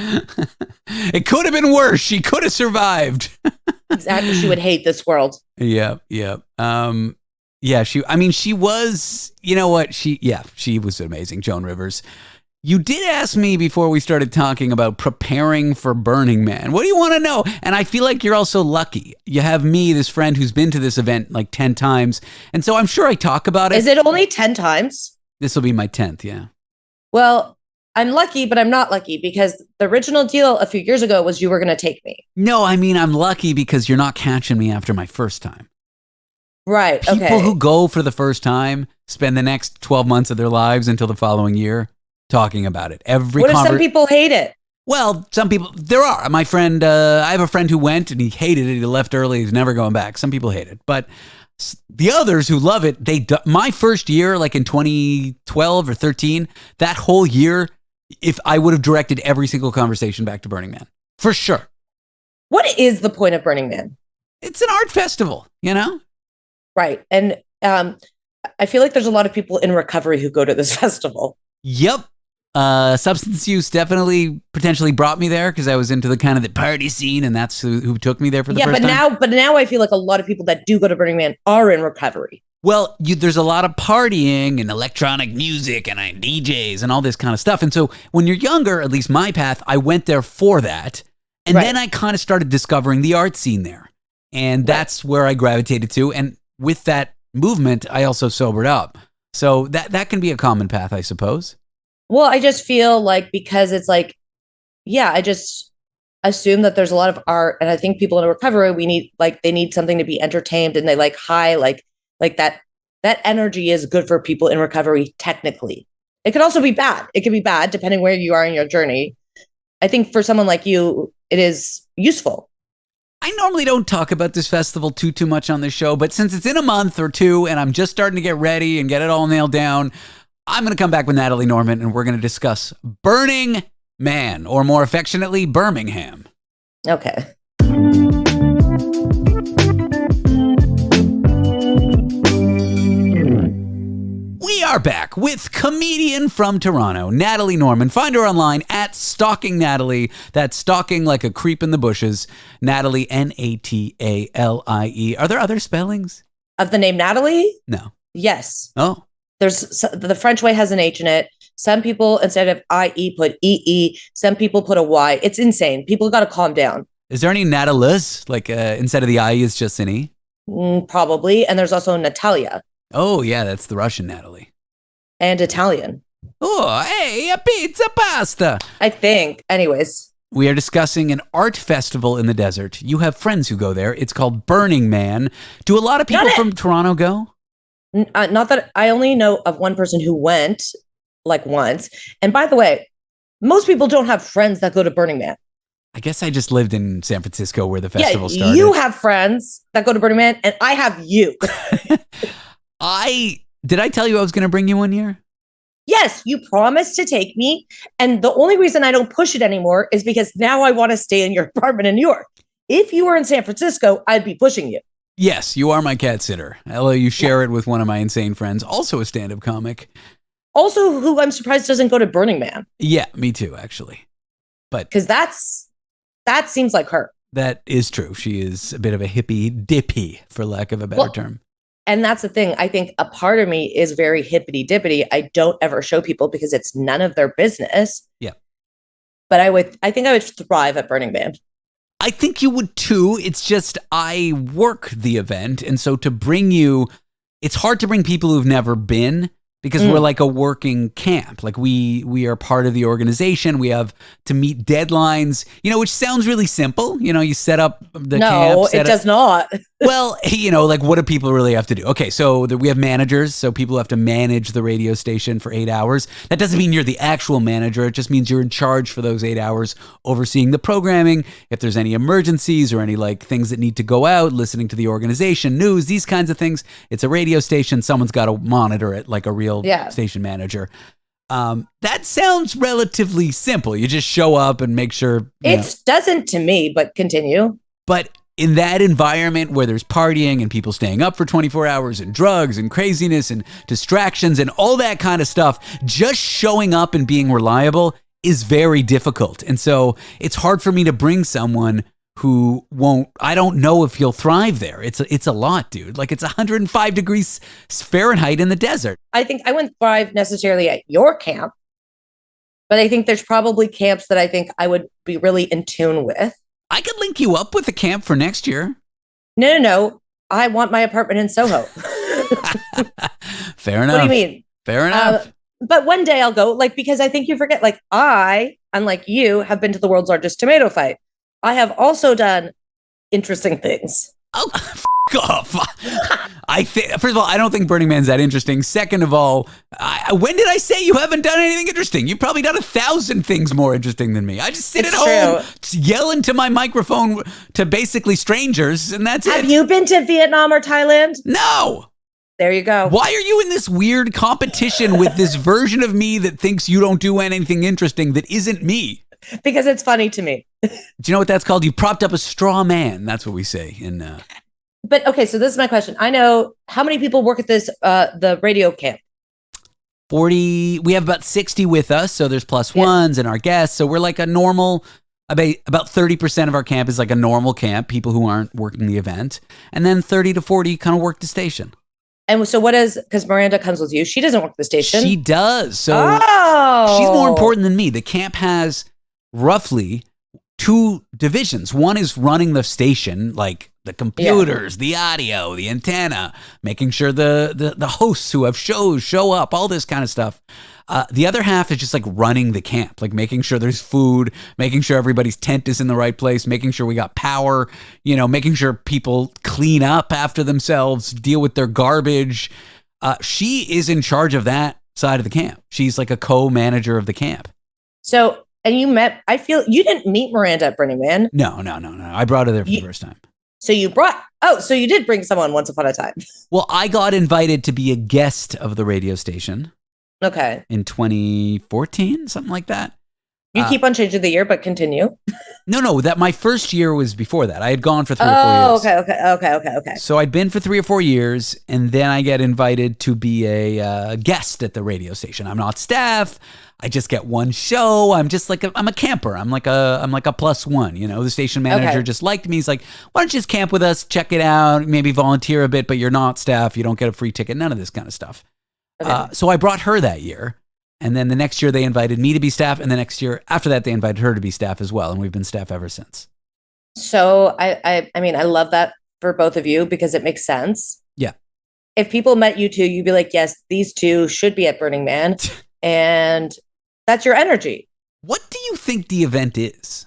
S1: It could have been worse. She could have survived.
S5: Exactly. She would hate this world.
S1: Yeah. She was, you know what? She was amazing. Joan Rivers. You did ask me before we started talking about preparing for Burning Man. What do you want to know? And I feel like you're also lucky. You have me, this friend who's been to this event like 10 times. And so I'm sure I talk about it.
S5: Is it only 10 times?
S1: This will be my 10th, yeah.
S5: Well, I'm lucky, but I'm not lucky because the original deal a few years ago was you were going to take me.
S1: No, I mean, I'm lucky because you're not catching me after my first time.
S5: Right,
S1: People who go for the first time spend the next 12 months of their lives until the following year talking about it.
S5: What if some people hate it?
S1: Well, some people, there are. My friend, I have a friend who went and he hated it. He left early. He's never going back. Some people hate it. But the others who love it, my first year, like in 2012 or 13, that whole year, if I would have directed every single conversation back to Burning Man, for sure.
S5: What is the point of Burning Man?
S1: It's an art festival, you know?
S5: Right. And I feel like there's a lot of people in recovery who go to this festival.
S1: Yep. Substance use definitely potentially brought me there because I was into the kind of the party scene, and that's who took me there for the first time.
S5: But now I feel like a lot of people that do go to Burning Man are in recovery.
S1: Well, there's a lot of partying and electronic music and DJs and all this kind of stuff. And so when you're younger, at least my path, I went there for that. And then I kind of started discovering the art scene there. And that's where I gravitated to. And with that movement, I also sobered up. So that can be a common path, I suppose.
S5: Well, I just feel like because it's like, I just assume that there's a lot of art. And I think people in recovery, they need something to be entertained and they like high, like that energy is good for people in recovery, technically. It could also be bad. It could be bad depending where you are in your journey. I think for someone like you, it is useful.
S1: I normally don't talk about this festival too much on this show, but since it's in a month or two and I'm just starting to get ready and get it all nailed down, I'm going to come back with Natalie Norman and we're going to discuss Burning Man, or more affectionately, Birmingham.
S5: Okay.
S1: We are back with comedian from Toronto, Natalie Norman. Find her online at Stalking Natalie. That's stalking like a creep in the bushes. Natalie, Natalie. Are there other spellings?
S5: Of the name Natalie?
S1: No.
S5: Yes.
S1: Oh.
S5: There's the French way has an H in it. Some people, instead of IE, put EE. Some people put a Y. It's insane. People got to calm dolie.
S1: Is there any Natalies? Like instead of the I, it's just an E?
S5: Probably. And there's also Natalia.
S1: Oh, yeah, that's the Russian Natalie.
S5: And Italian.
S1: Oh, hey, a pizza pasta.
S5: I think. Anyways.
S1: We are discussing an art festival in the desert. You have friends who go there. It's called Burning Man. Do a lot of people from Toronto go?
S5: Not that I only know of one person who went like once. And by the way, most people don't have friends that go to Burning Man.
S1: I guess I just lived in San Francisco where the festival started.
S5: You have friends that go to Burning Man, and I have you.
S1: Did I tell you I was going to bring you one year?
S5: Yes, you promised to take me. And the only reason I don't push it anymore is because now I want to stay in your apartment in New York. If you were in San Francisco, I'd be pushing you.
S1: Yes, you are my cat sitter. Although you share it with one of my insane friends, also a stand-up comic.
S5: Also, who I'm surprised doesn't go to Burning Man.
S1: Yeah, me too, actually. But
S5: because that seems like her.
S1: That is true. She is a bit of a hippy dippy, for lack of a better term.
S5: And that's the thing. I think a part of me is very hippity dippity. I don't ever show people because it's none of their business.
S1: Yeah.
S5: But I think I would thrive at Burning Man.
S1: I think you would too. It's just I work the event. And so to bring you, it's hard to bring people who've never been because we're like a working camp. Like we are part of the organization. We have to meet deadlines, which sounds really simple. You set up the camp.
S5: No, it does not.
S1: Well, like what do people really have to do? Okay, so we have managers. So people have to manage the radio station for 8 hours. That doesn't mean you're the actual manager. It just means you're in charge for those 8 hours, overseeing the programming. If there's any emergencies or any like things that need to go out, listening to the organization, news, these kinds of things. It's a radio station. Someone's got to monitor it like a real station manager. That sounds relatively simple. You just show up and make sure.
S5: It doesn't to me, but continue.
S1: But in that environment where there's partying and people staying up for 24 hours and drugs and craziness and distractions and all that kind of stuff, just showing up and being reliable is very difficult. And so it's hard for me to bring someone who I don't know if he'll thrive there. It's a lot, dude. Like it's 105 degrees Fahrenheit in the desert.
S5: I think I wouldn't thrive necessarily at your camp, but I think there's probably camps that I think I would be really in tune with.
S1: I could link you up with a camp for next year.
S5: No. I want my apartment in Soho.
S1: Fair enough.
S5: What do you mean?
S1: Fair enough.
S5: But one day I'll go, because I think you forget, I, unlike you, have been to the world's largest tomato fight. I have also done interesting things.
S1: Oh, off. First of all, I don't think Burning Man's that interesting. Second of all, when did I say you haven't done anything interesting? You've probably done 1,000 things more interesting than me. I just sit at home, yell into my microphone to basically strangers, and that's it.
S5: Have you been to Vietnam or Thailand?
S1: No.
S5: There you go.
S1: Why are you in this weird competition with this version of me that thinks you don't do anything interesting that isn't me?
S5: Because it's funny to me.
S1: Do you know what that's called? You propped up a straw man. That's what we say in.
S5: But okay, so this is my question. I know how many people work at this the radio camp.
S1: 40. We have about 60 with us, so there's plus ones and our guests. So we're like a normal. About 30% of our camp is like a normal camp. People who aren't working the event, and then 30 to 40 kind of work the station.
S5: And so because Miranda comes with you, she doesn't work the station.
S1: She does. So she's more important than me. The camp has roughly 2 divisions. One is running the station, like the computers, the audio, the antenna, making sure the hosts who have shows show up, all this kind of stuff. The other half is just like running the camp, like making sure there's food, making sure everybody's tent is in the right place, making sure we got power, making sure people clean up after themselves, deal with their garbage. She is in charge of that side of the camp. She's like a co-manager of the camp.
S5: So, and I feel you didn't meet Miranda at Burning Man.
S1: No. I brought her there for the first time.
S5: So you did bring someone once upon a time.
S1: Well, I got invited to be a guest of the radio station.
S5: Okay.
S1: In 2014, something like that.
S5: You keep on changing the year, but continue.
S1: No, that my first year was before that. I had gone for 3 or 4 years.
S5: Okay.
S1: So I'd been for 3 or 4 years, and then I get invited to be a guest at the radio station. I'm not staff. I just get one show. I'm just like I'm a camper. I'm like a plus one. The station manager just liked me. He's like, why don't you just camp with us, check it out, maybe volunteer a bit, but you're not staff. You don't get a free ticket. None of this kind of stuff. Okay. So I brought her that year. And then the next year they invited me to be staff. And the next year after that, they invited her to be staff as well. And we've been staff ever since.
S5: So I mean, I love that for both of you because it makes sense.
S1: Yeah.
S5: If people met you two, you'd be like, yes, these two should be at Burning Man. And that's your energy.
S1: What do you think the event is?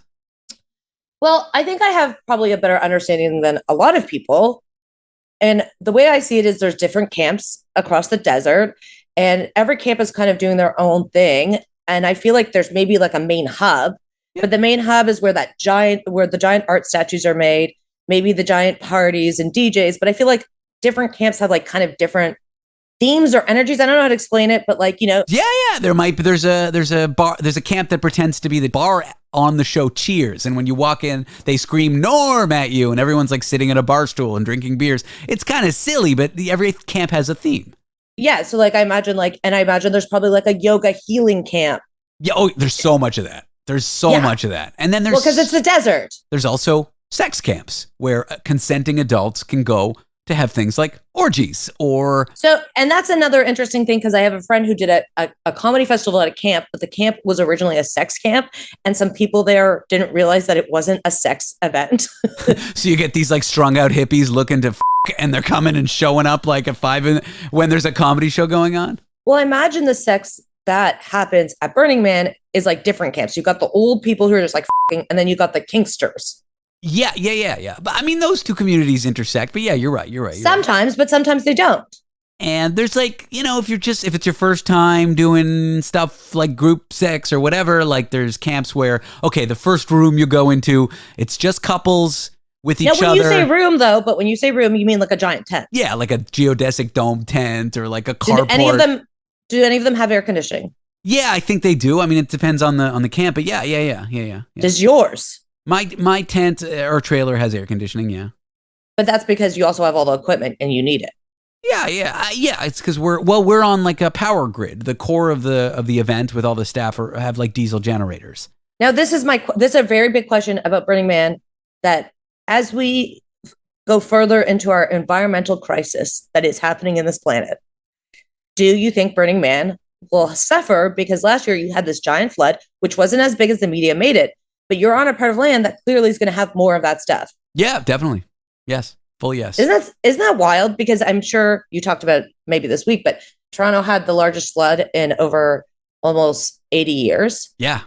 S5: Well, I think I have probably a better understanding than a lot of people. And the way I see it is there's different camps across the desert. And every camp is kind of doing their own thing. And I feel like there's maybe like a main hub, But the main hub is where the giant art statues are made, maybe the giant parties and DJs. But I feel like different camps have like kind of different themes or energies. I don't know how to explain it, but like,
S1: Yeah. There's a camp that pretends to be the bar on the show Cheers, and when you walk in, they scream Norm at you, and everyone's like sitting at a bar stool and drinking beers. It's kind of silly, but every camp has a theme.
S5: Yeah, so like I imagine there's probably like a yoga healing camp.
S1: Yeah, there's so much of that. There's so much of that. And then there's
S5: because it's the desert.
S1: There's also sex camps where consenting adults can go to have things like orgies or...
S5: And that's another interesting thing, because I have a friend who did a comedy festival at a camp, but the camp was originally a sex camp, and some people there didn't realize that it wasn't a sex event.
S1: So you get these like strung out hippies looking to and they're coming and showing up like at 5 when there's a comedy show going on?
S5: Well, imagine the sex that happens at Burning Man is like different camps. You've got the old people who are just like and then you got the kinksters.
S1: Yeah. But I mean, those two communities intersect. But yeah, you're right.
S5: Sometimes, but sometimes they don't.
S1: And there's like, if it's your first time doing stuff like group sex or whatever, like there's camps where, okay, the first room you go into, it's just couples with each other.
S5: When you say room, though, but when you say room, you mean like a giant tent.
S1: Yeah, like a geodesic dome tent or like a carport.
S5: Do any of them have air conditioning?
S1: Yeah, I think they do. I mean, it depends on the camp, but yeah.
S5: Does yours?
S1: My tent or trailer has air conditioning, yeah.
S5: But that's because you also have all the equipment and you need it.
S1: Yeah. It's because we're on like a power grid. The core of the event with all the staff have like diesel generators.
S5: Now, this is a very big question about Burning Man, that as we go further into our environmental crisis that is happening in this planet, do you think Burning Man will suffer? Because last year you had this giant flood, which wasn't as big as the media made it, but you're on a part of land that clearly is going to have more of that stuff.
S1: Yeah, definitely. Yes. Full yes.
S5: Isn't that wild? Because I'm sure you talked about maybe this week, but Toronto had the largest flood in over almost 80 years.
S1: Yeah.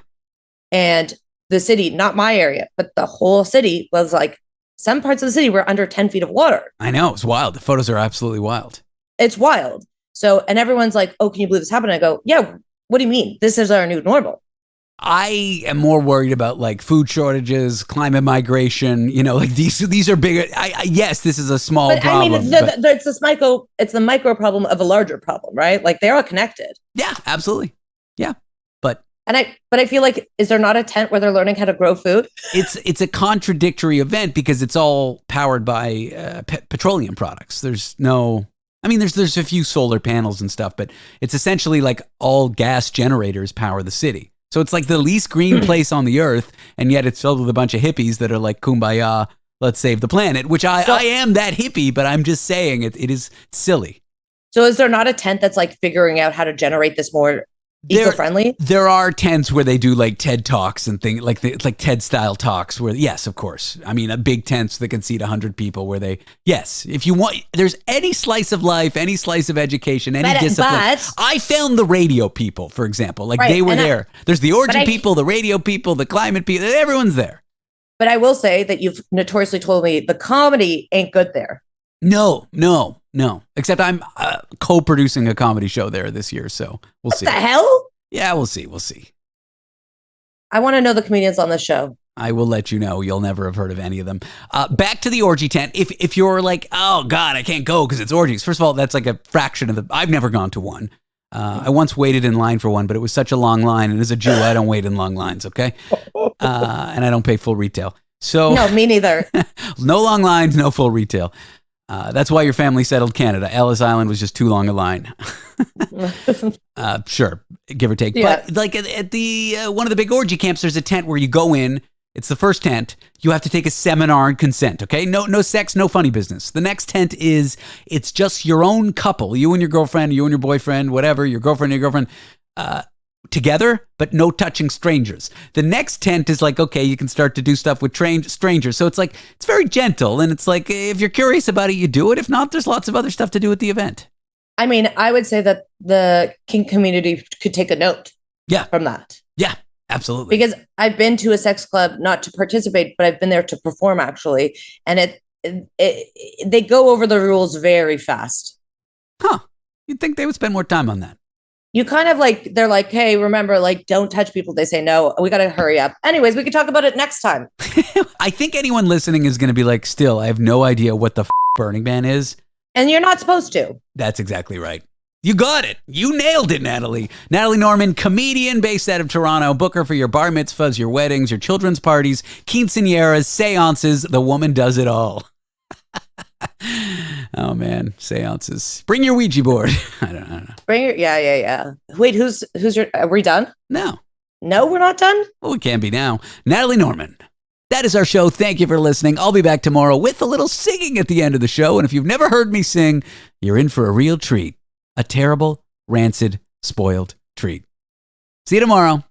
S5: And the city, not my area, but the whole city was like, some parts of the city were under 10 feet of water.
S1: I know. It's wild. The photos are absolutely wild.
S5: It's wild. So, and everyone's like, oh, can you believe this happened? I go, yeah, what do you mean? This is our new normal.
S1: I am more worried about like food shortages, climate migration. Like these are bigger. Yes, this is a small problem.
S5: I mean, it's the micro problem of a larger problem, right? Like they're all connected.
S1: Yeah, absolutely. Yeah, but
S5: I feel like, is there not a tent where they're learning how to grow food?
S1: It's a contradictory event because it's all powered by petroleum products. There's a few solar panels and stuff, but it's essentially like all gas generators power the city. So it's like the least green place on the earth, and yet it's filled with a bunch of hippies that are like, kumbaya, let's save the planet, which I am that hippie, but I'm just saying it is silly.
S5: So is there not a tent that's like figuring out how to generate this more eco-friendly?
S1: There are tents where they do like TED Talks and things like TED style talks where, yes, of course. I mean, a big tent that can seat 100 people where if you want, there's any slice of life, any slice of education, any discipline. But I found the radio people, for example, like they were there. There's the orgy people, the radio people, the climate people, everyone's there.
S5: But I will say that you've notoriously told me the comedy ain't good there.
S1: No. Except I'm co-producing a comedy show there this year, so we'll see.
S5: What the hell?
S1: Yeah, we'll see.
S5: I want to know the comedians on the show.
S1: I will let you know. You'll never have heard of any of them. Back to the orgy tent. If you're like, oh God, I can't go because it's orgies. First of all, that's like a fraction of I've never gone to one. I once waited in line for one, but it was such a long line. And as a Jew, I don't wait in long lines, okay? And I don't pay full retail. So
S5: no, me neither.
S1: No long lines, no full retail. That's why your family settled Canada. Ellis Island was just too long a line. Sure, give or take. Yeah. But like at the one of the big orgy camps, there's a tent where you go in. It's the first tent. You have to take a seminar on consent, okay? No sex, no funny business. The next tent it's just your own couple, you and your girlfriend, you and your boyfriend, whatever, your girlfriend and your girlfriend, together, but no touching strangers. The next tent is like, okay, you can start to do stuff with strangers. So it's like, it's very gentle. And it's like, if you're curious about it, you do it. If not, there's lots of other stuff to do at the event.
S5: I mean, I would say that the kink community could take a note from that.
S1: Yeah, absolutely.
S5: Because I've been to a sex club, not to participate, but I've been there to perform actually. And they go over the rules very fast.
S1: Huh. You'd think they would spend more time on that.
S5: You kind of like, they're like, hey, remember, like, don't touch people. They say no. We got to hurry up. Anyways, we can talk about it next time.
S1: I think anyone listening is going to be like, still, I have no idea what the Burning Man is.
S5: And you're not supposed to.
S1: That's exactly right. You got it. You nailed it, Natalie. Natalie Norman, comedian based out of Toronto. Book her for your bar mitzvahs, your weddings, your children's parties, quinceañeras, seances. The woman does it all. Oh, man. Seances. Bring your Ouija board. I don't know.
S5: Bring your, yeah. Wait, who's your, are we done?
S1: No.
S5: No, we're not done?
S1: Well, we can be now. Natalie Norman. That is our show. Thank you for listening. I'll be back tomorrow with a little singing at the end of the show. And if you've never heard me sing, you're in for a real treat. A terrible, rancid, spoiled treat. See you tomorrow.